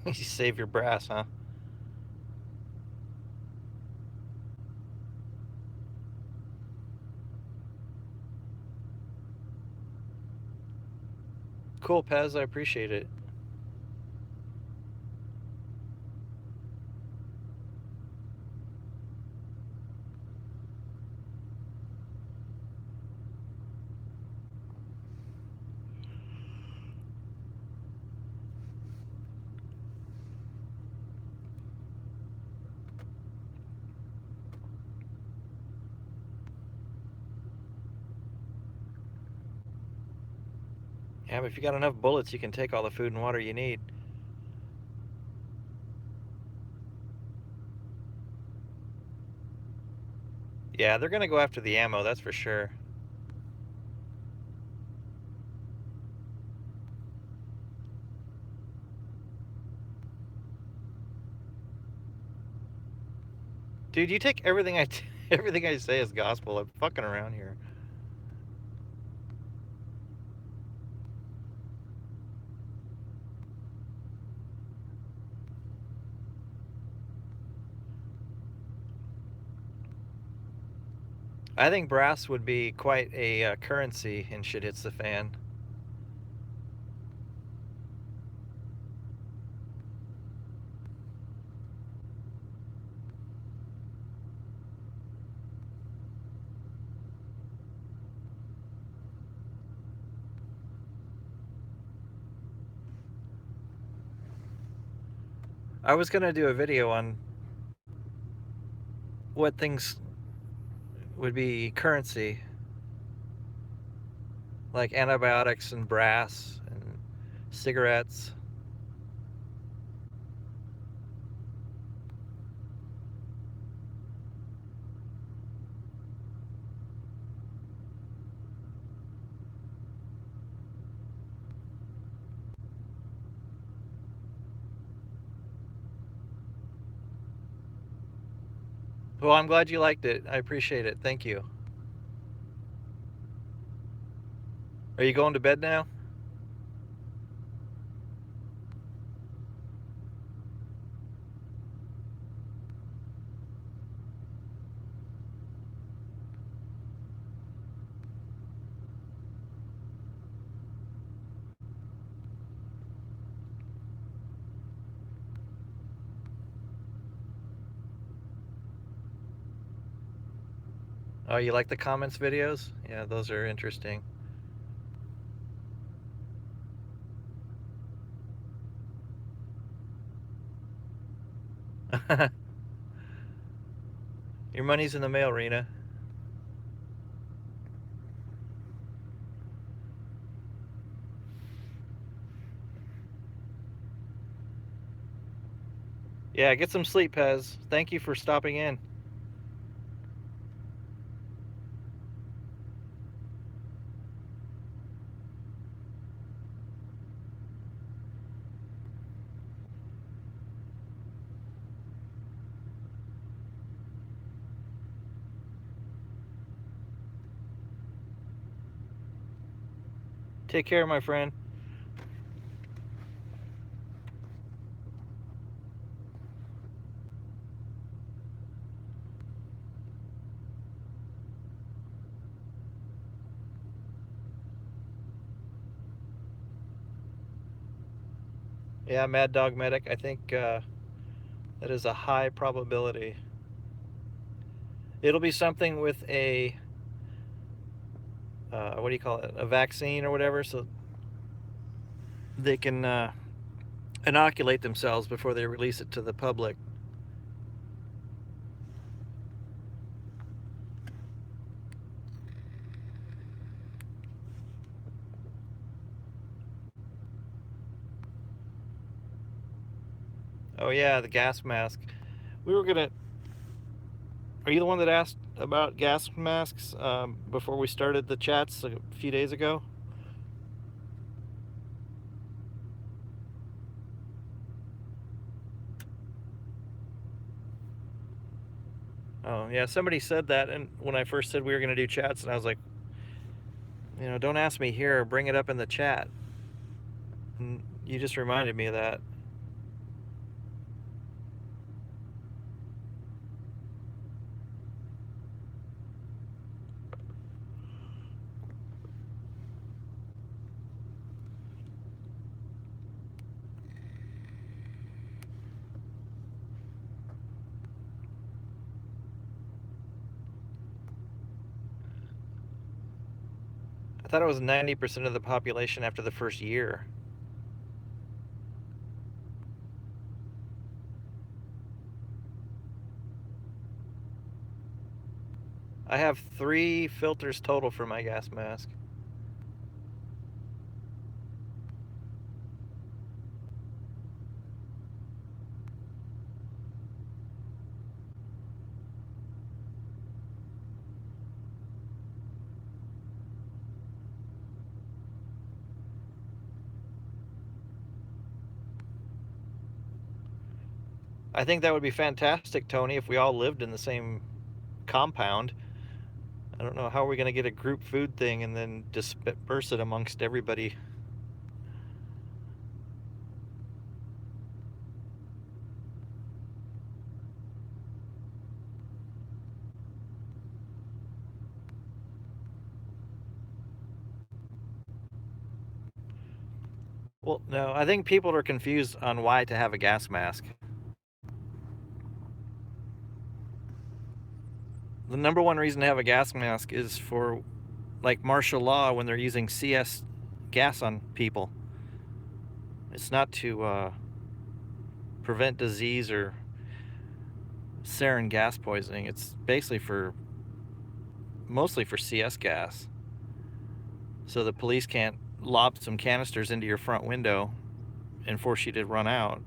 You save your brass, huh? Cool, Pez. I appreciate it. Yeah, but if you got enough bullets, you can take all the food and water you need. Yeah, they're gonna go after the ammo, that's for sure. Dude, you take everything everything I say as gospel. I'm fucking around here. I think brass would be quite a currency in shit hits the fan. I was gonna do a video on what things would be currency, like antibiotics and brass and cigarettes. Well, I'm glad you liked it. I appreciate it. Thank you. Are you going to bed now? Oh, you like the comments videos? Yeah, those are interesting. Your money's in the mail, Rena. Yeah, get some sleep, Pez. Thank you for stopping in. Take care, my friend. Yeah, Mad Dog Medic. I think that is a high probability. It'll be something with a what do you call it? A vaccine or whatever, so they can inoculate themselves before they release it to the public. Oh yeah, the gas mask. We were gonna. Are you the one that asked about gas masks before we started the chats a few days ago? Oh yeah, somebody said that, and when I first said we were gonna do chats, and I was like, don't ask me here, bring it up in the chat. And you just reminded me of that. I thought it was 90% of the population after the first year. I have 3 filters total for my gas mask. I think that would be fantastic, Tony, if we all lived in the same compound. I don't know how we're going to get a group food thing and then disperse it amongst everybody. Well, no, I think people are confused on why to have a gas mask. The number one reason to have a gas mask is for, like, martial law when they're using CS gas on people. It's not to prevent disease or sarin gas poisoning. It's basically mostly for CS gas. So the police can't lob some canisters into your front window and force you to run out.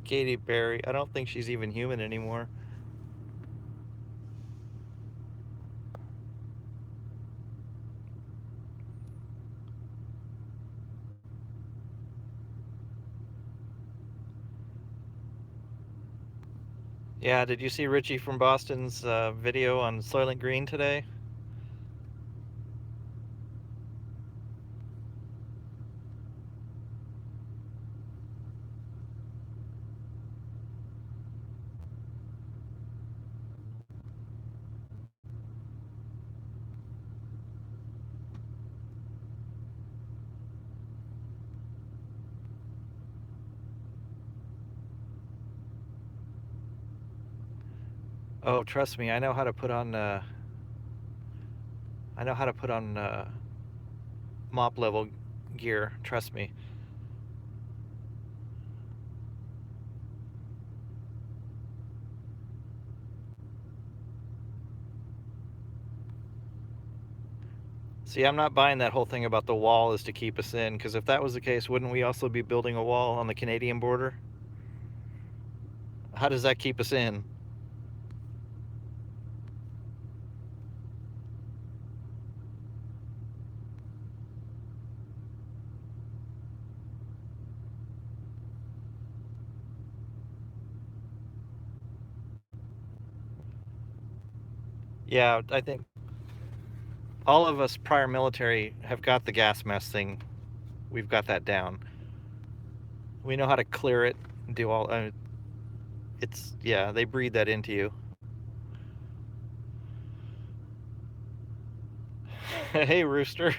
Katy Perry, I don't think she's even human anymore. Yeah, did you see Richie from Boston's video on Soylent Green today? Oh, trust me, I know how to put on. I know how to put on mop level gear. Trust me. See, I'm not buying that whole thing about the wall is to keep us in, because if that was the case, wouldn't we also be building a wall on the Canadian border? How does that keep us in? Yeah, I think all of us prior military have got the gas mask thing. We've got that down. We know how to clear it and do all. It's yeah, they breed that into you. Hey, Rooster.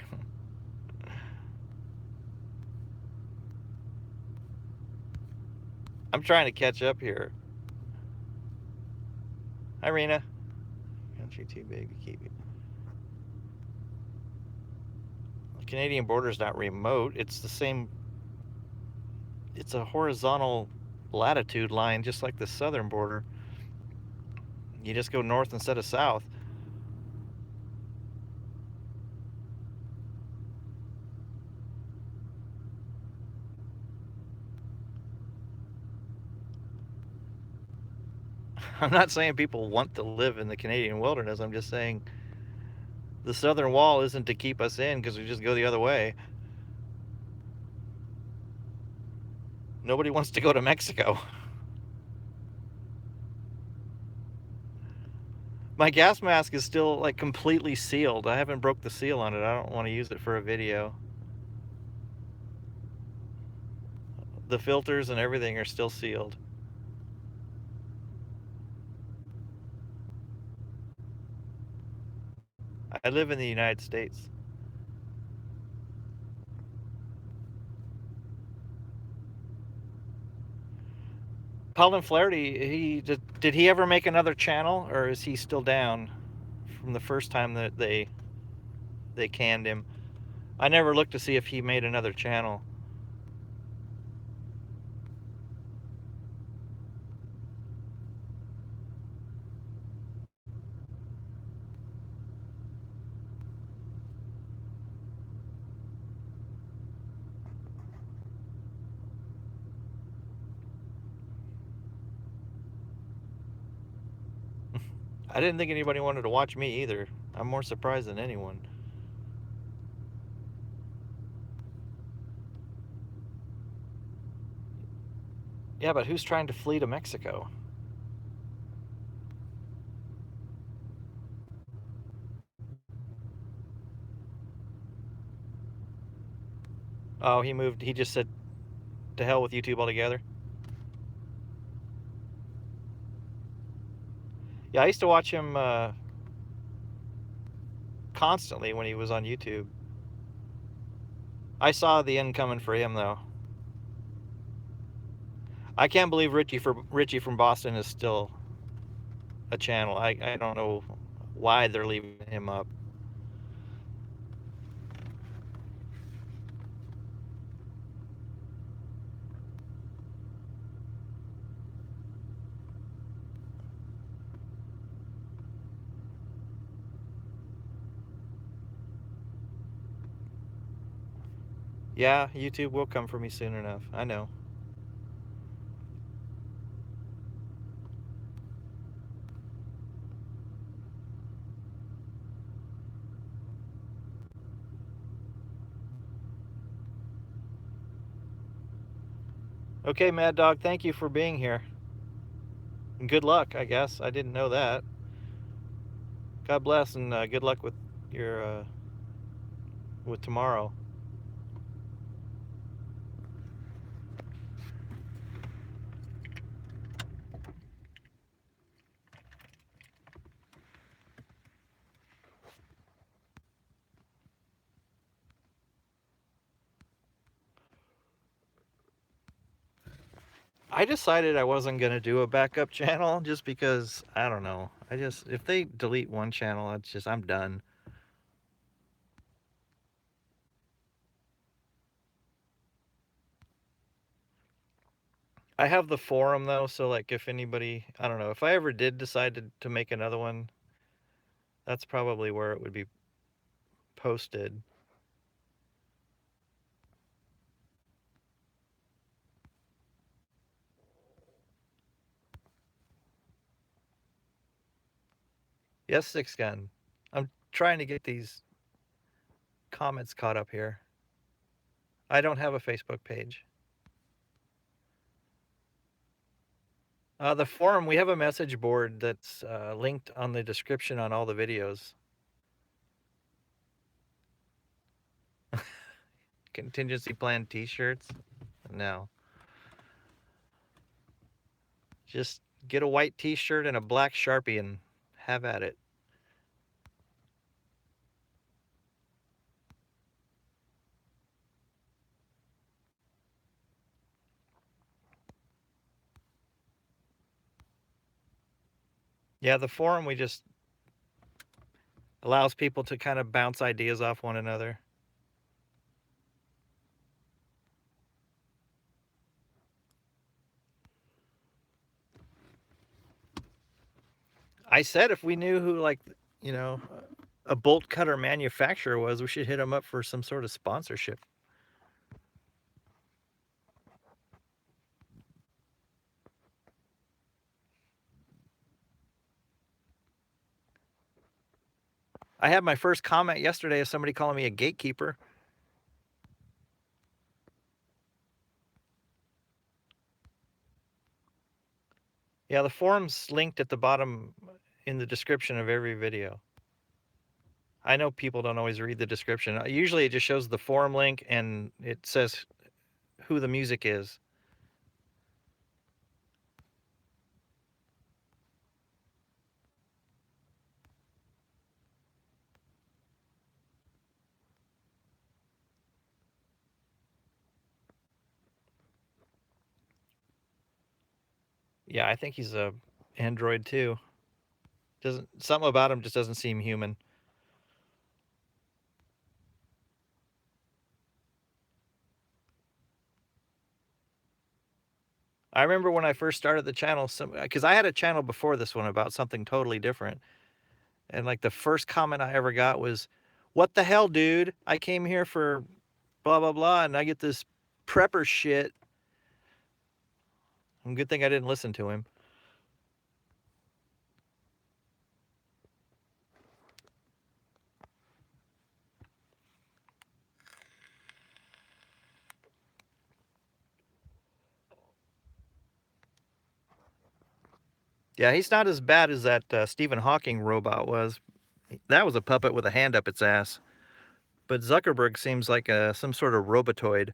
I'm trying to catch up here. Hi, Rena. Country too big to keep it. The Canadian border's not remote. It's the same. It's a horizontal latitude line, just like the southern border. You just go north instead of south. I'm not saying people want to live in the Canadian wilderness. I'm just saying the southern wall isn't to keep us in because we just go the other way. Nobody wants to go to Mexico. My gas mask is still like completely sealed. I haven't broke the seal on it. I don't want to use it for a video. The filters and everything are still sealed. I live in the United States. Colin Flaherty, did he ever make another channel, or is he still down from the first time that they canned him? I never looked to see if he made another channel. I didn't think anybody wanted to watch me either. I'm more surprised than anyone. Yeah, but who's trying to flee to Mexico? Oh, he moved. He just said, to hell with YouTube altogether. Yeah, I used to watch him constantly when he was on YouTube. I saw the end coming for him, though. I can't believe Richie from Boston is still a channel. I don't know why they're leaving him up. Yeah, YouTube will come for me soon enough. I know. Okay, Mad Dog, thank you for being here. And good luck, I guess. I didn't know that. God bless and good luck with your with tomorrow. I decided I wasn't gonna do a backup channel just because I don't know. If they delete one channel, it's just I'm done. I have the forum though, so like if anybody, I don't know, if I ever did decide to make another one, that's probably where it would be posted. Yes, Six Gun. I'm trying to get these comments caught up here. I don't have a Facebook page. The forum, we have a message board that's linked on the description on all the videos. Contingency plan t-shirts? No. Just get a white t-shirt and a black Sharpie and have at it. Yeah, the forum, we just allows people to kind of bounce ideas off one another. I said if we knew who, like, you know, a bolt cutter manufacturer was, we should hit them up for some sort of sponsorship. I had my first comment yesterday of somebody calling me a gatekeeper. Yeah, the forum's linked at the bottom in the description of every video. I know people don't always read the description. Usually it just shows the forum link and it says who the music is. Yeah, I think he's a android too. Something about him just doesn't seem human. I remember when I first started the channel, because I had a channel before this one about something totally different. And like the first comment I ever got was, "What the hell, dude? I came here for blah, blah, blah, and I get this prepper shit." And good thing I didn't listen to him. Yeah, he's not as bad as that Stephen Hawking robot was. That was a puppet with a hand up its ass. But Zuckerberg seems like some sort of robotoid.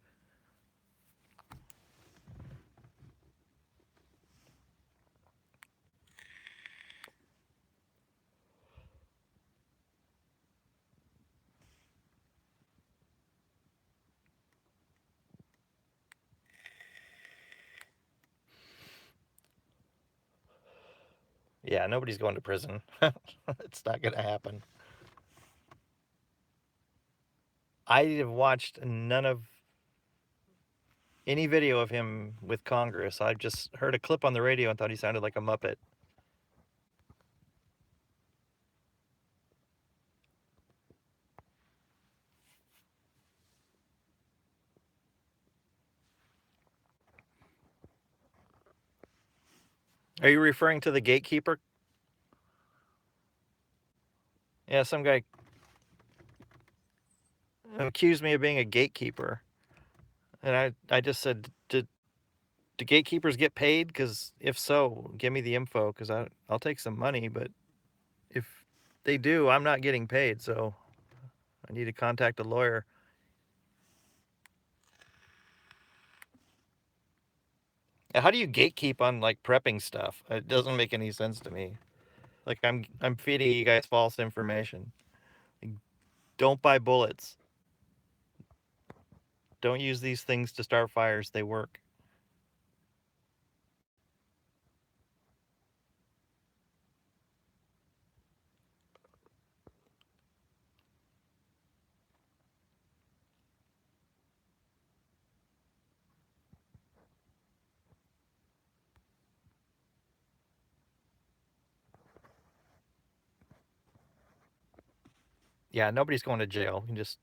Yeah, nobody's going to prison. It's not going to happen. I have watched none of any video of him with Congress. I just heard a clip on the radio and thought he sounded like a Muppet. Are you referring to the gatekeeper? Yeah, some guy accused me of being a gatekeeper. And I just said, do gatekeepers get paid? Because if so, give me the info because I'll take some money. But if they do, I'm not getting paid. So I need to contact a lawyer. How do you gatekeep on like prepping stuff? It doesn't make any sense to me. Like I'm feeding you guys false information. Like, don't buy bullets. Don't use these things to start fires. They work. Yeah, nobody's going to jail. You can just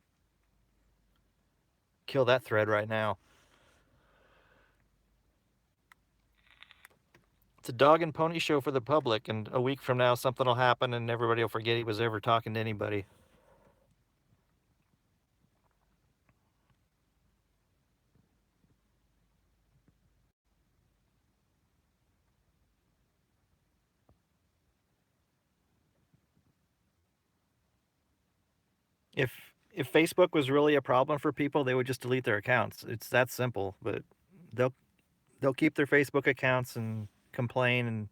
kill that thread right now. It's a dog and pony show for the public, and a week from now something will happen and everybody will forget he was ever talking to anybody. If Facebook was really a problem for people, they would just delete their accounts. It's that simple. But they'll they'll keep their Facebook accounts and complain and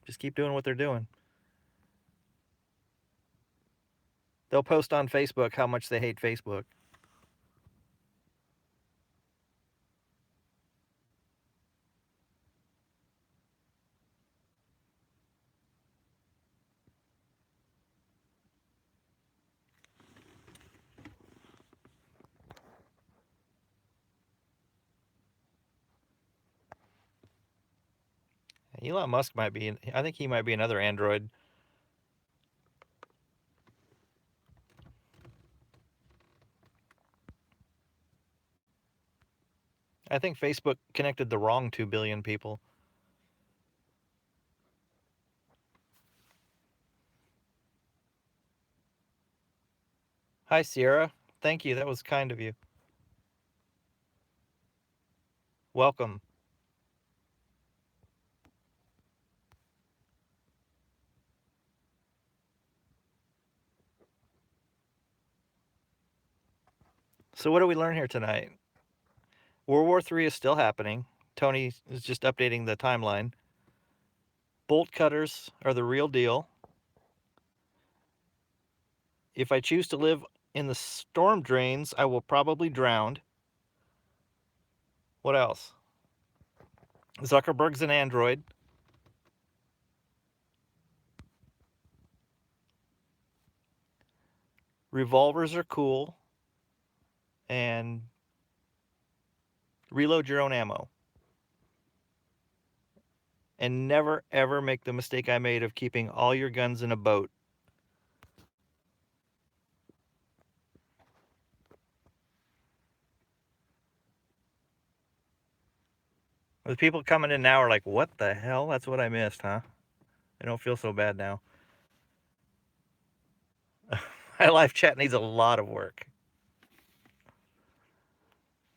just keep doing what they're doing. They'll post on Facebook how much they hate Facebook. Elon Musk might be. I think he might be another android. I think Facebook connected the wrong 2 billion people. Hi, Sierra. Thank you. That was kind of you. Welcome. So, what do we learn here tonight? World War III is still happening. Tony is just updating the timeline. Bolt cutters are the real deal. If I choose to live in the storm drains, I will probably drown. What else? Zuckerberg's an android. Revolvers are cool. And reload your own ammo. And never, ever make the mistake I made of keeping all your guns in a boat. The people coming in now are like, what the hell? That's what I missed, huh? I don't feel so bad now. My live chat needs a lot of work.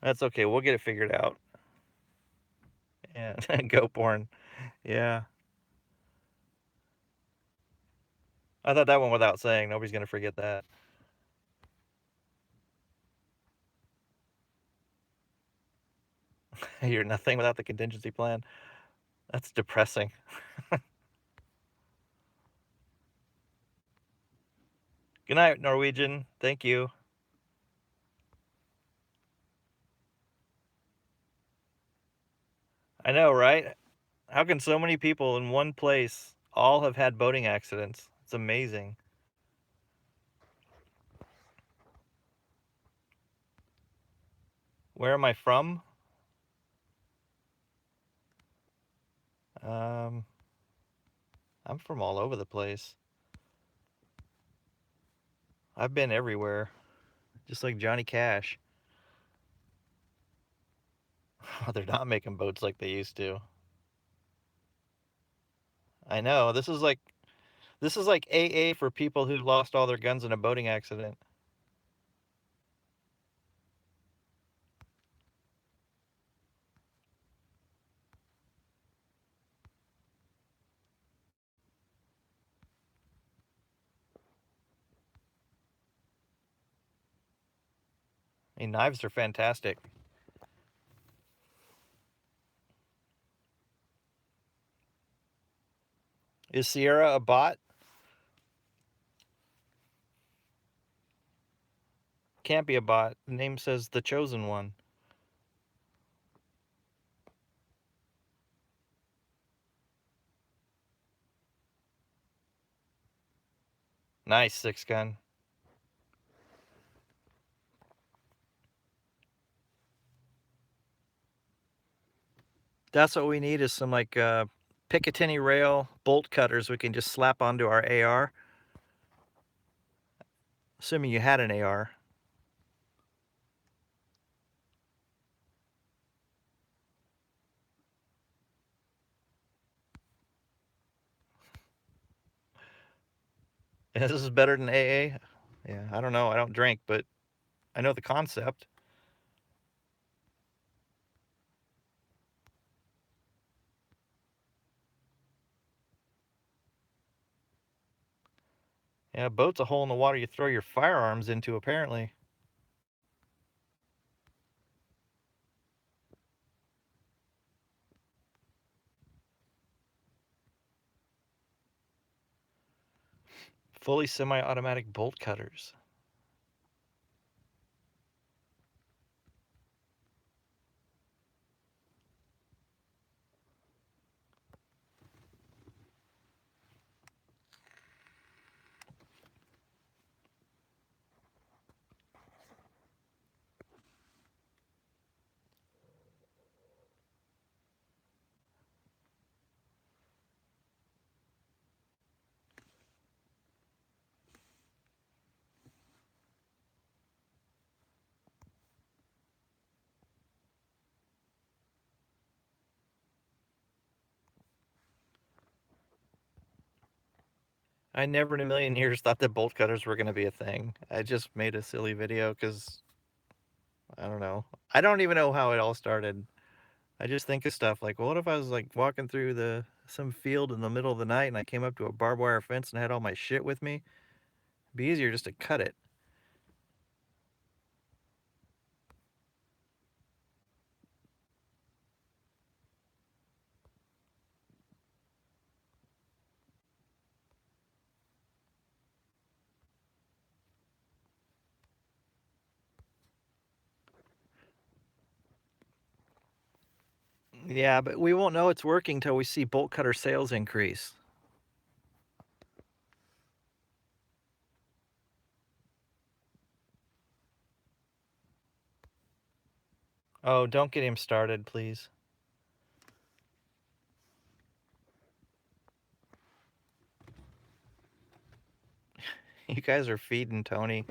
That's okay. We'll get it figured out. And go porn. Yeah. I thought that one without saying. Nobody's going to forget that. You're nothing without the contingency plan. That's depressing. Good night, Norwegian. Thank you. I know, right? How can so many people in one place all have had boating accidents? It's amazing. Where am I from? Um, I'm from all over the place. I've been everywhere, just like Johnny Cash. They're not making boats like they used to. I know. This is like AA for people who lost all their guns in a boating accident. I mean, knives are fantastic. Is Sierra a bot? Can't be a bot. The name says the chosen one. Nice 6-gun. That's what we need is some like Picatinny rail bolt cutters we can just slap onto our AR. Assuming you had an AR. Yeah, this is better than AA. Yeah, I don't know. I don't drink, but I know the concept. Yeah, a boat's a hole in the water you throw your firearms into, apparently. Fully semi-automatic bolt cutters. I never in a million years thought that bolt cutters were going to be a thing. I just made a silly video because, I don't know. I don't even know how it all started. I just think of stuff like, well, what if I was like walking through some field in the middle of the night and I came up to a barbed wire fence and had all my shit with me? It'd be easier just to cut it. Yeah, but we won't know it's working till we see bolt cutter sales increase. Oh, don't get him started, please. You guys are feeding Tony.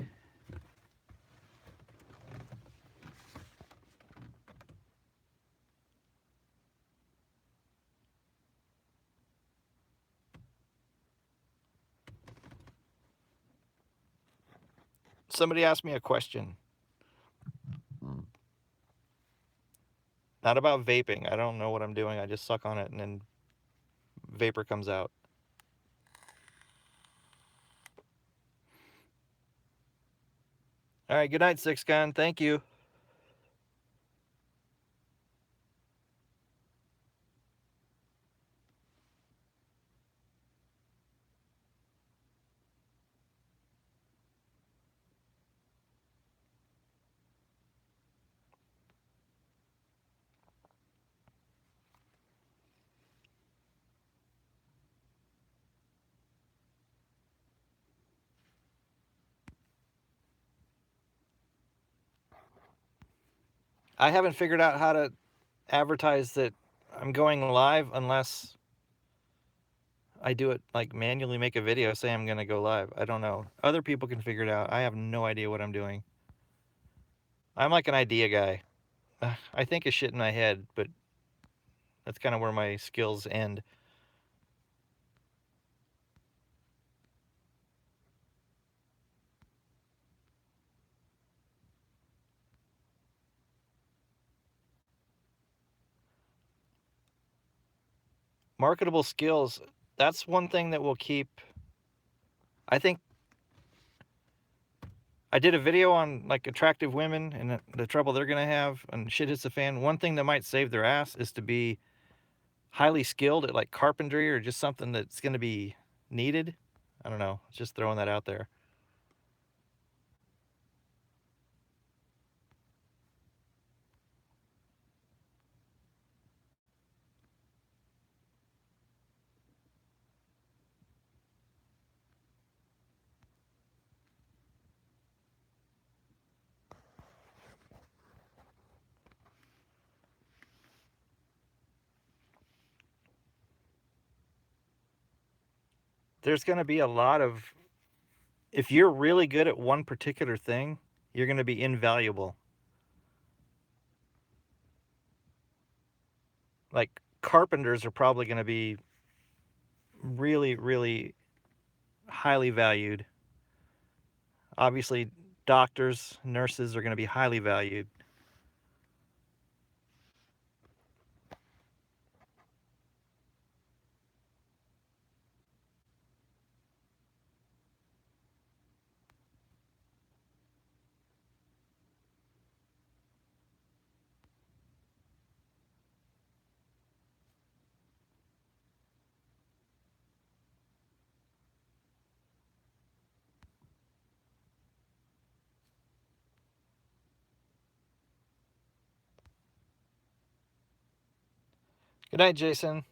Somebody asked me a question. Not about vaping. I don't know what I'm doing. I just suck on it and then vapor comes out. All right, good night, Six Gun. Thank you. I haven't figured out how to advertise that I'm going live unless I do it like manually make a video say I'm going to go live. I don't know. Other people can figure it out. I have no idea what I'm doing. I'm like an idea guy. I think of shit in my head, but that's kind of where my skills end. Marketable skills, that's one thing that will keep. I think I did a video on like attractive women and the trouble they're going to have and shit hits the fan. One thing that might save their ass is to be highly skilled at like carpentry or just something that's going to be needed. I don't know. Just throwing that out there. There's going to be a lot of if you're really good at one particular thing, you're going to be invaluable. Like carpenters are probably going to be really, really highly valued. Obviously, doctors, nurses are going to be highly valued. Good night, Jason.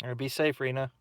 Or be safe, Rena.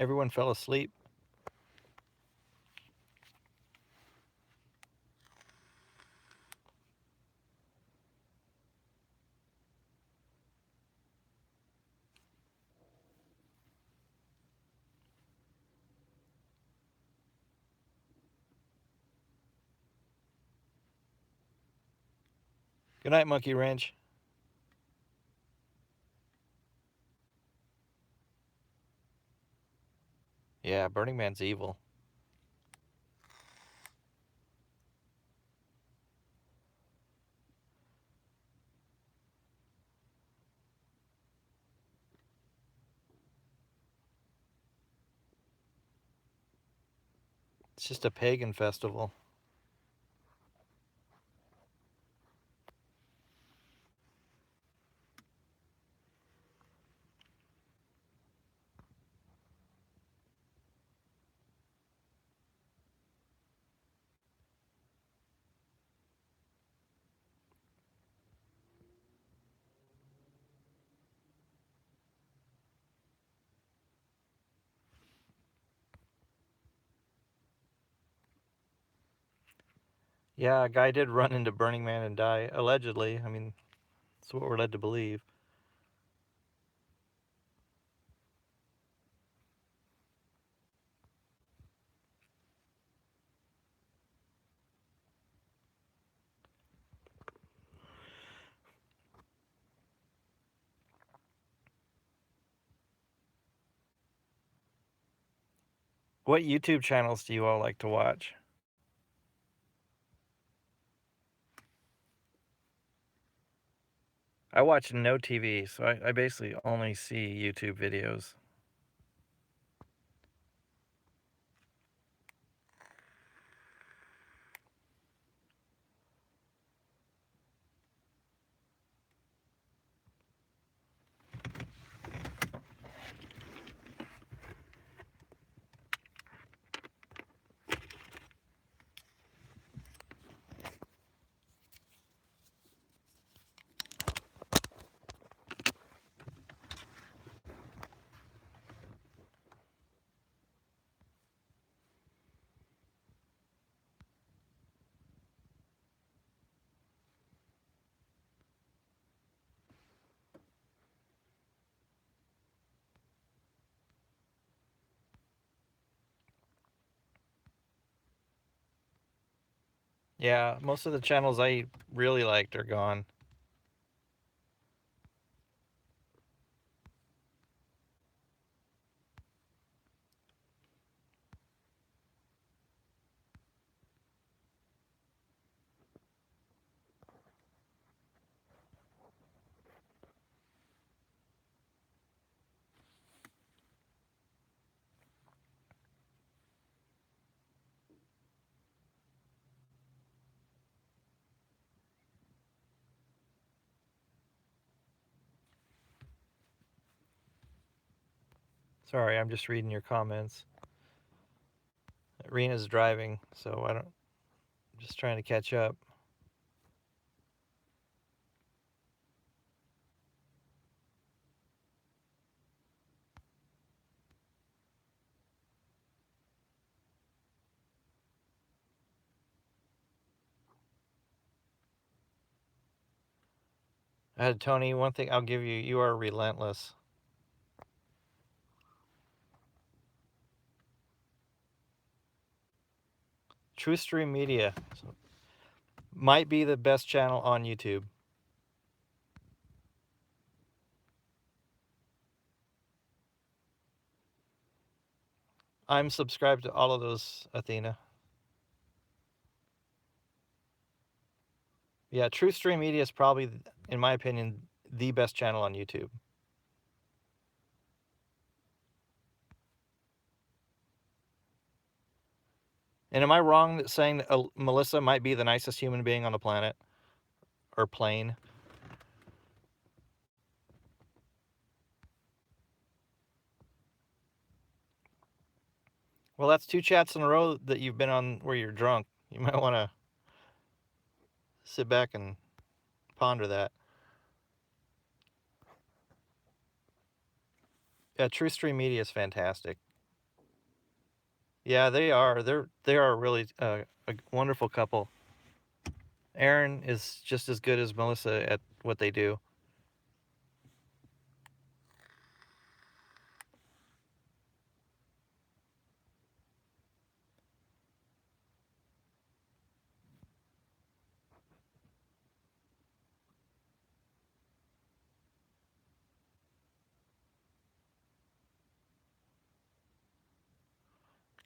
Everyone fell asleep. Good night, Monkey Wrench. Yeah, Burning Man's evil. It's just a pagan festival. Yeah, a guy did run into Burning Man and die, allegedly. I mean, that's what we're led to believe. What YouTube channels do you all like to watch? I watch no TV, so I basically only see YouTube videos. Yeah, most of the channels I really liked are gone. Sorry, I'm just reading your comments. Rena's driving, so I'm just trying to catch up. Tony, one thing I'll give you, you are relentless. True Stream Media might be the best channel on YouTube. I'm subscribed to all of those, Athena. Yeah, True Stream Media is probably, in my opinion, the best channel on YouTube. And am I wrong saying that Melissa might be the nicest human being on the planet? Or plane? Well, that's 2 chats in a row that you've been on where you're drunk. You might want to sit back and ponder that. Yeah, True Stream Media is fantastic. Yeah, they are. They are really a wonderful couple. Aaron is just as good as Melissa at what they do.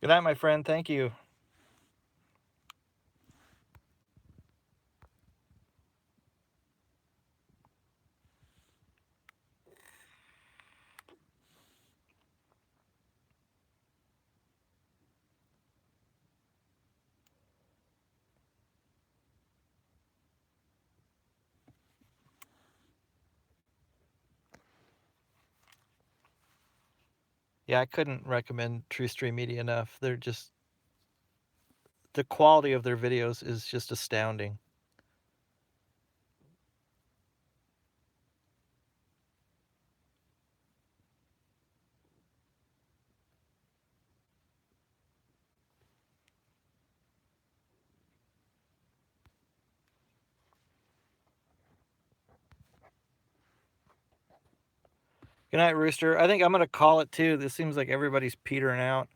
Good night, my friend. Thank you. Yeah, I couldn't recommend True Stream Media enough. They're just, the quality of their videos is just astounding. Good night, Rooster. I think I'm going to call it too. This seems like everybody's petering out.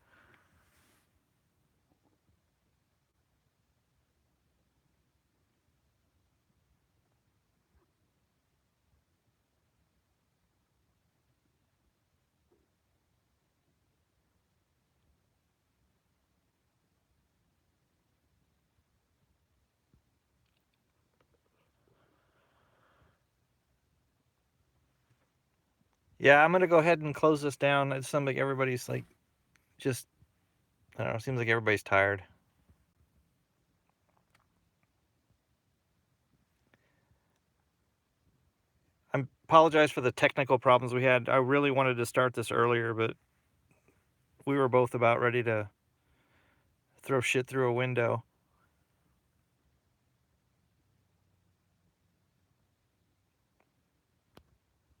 Yeah, I'm going to go ahead and close this down. It seems like everybody's like, just, I don't know, it seems like everybody's tired. I apologize for the technical problems we had. I really wanted to start this earlier, but we were both about ready to throw shit through a window.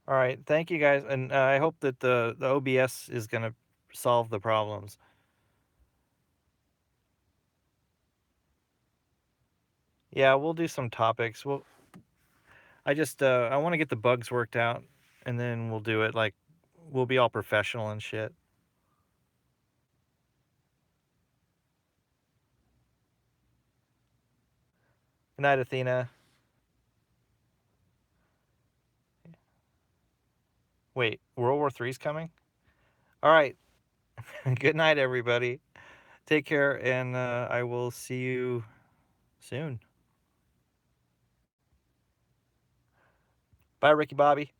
All right, thank you guys, and I hope that the OBS is going to solve the problems. Yeah, we'll do some topics. I just I want to get the bugs worked out, and then we'll do it. Like, we'll be all professional and shit. Good night, Athena. Wait, World War III's coming? All right. Good night, everybody. Take care, and I will see you soon. Bye, Ricky Bobby.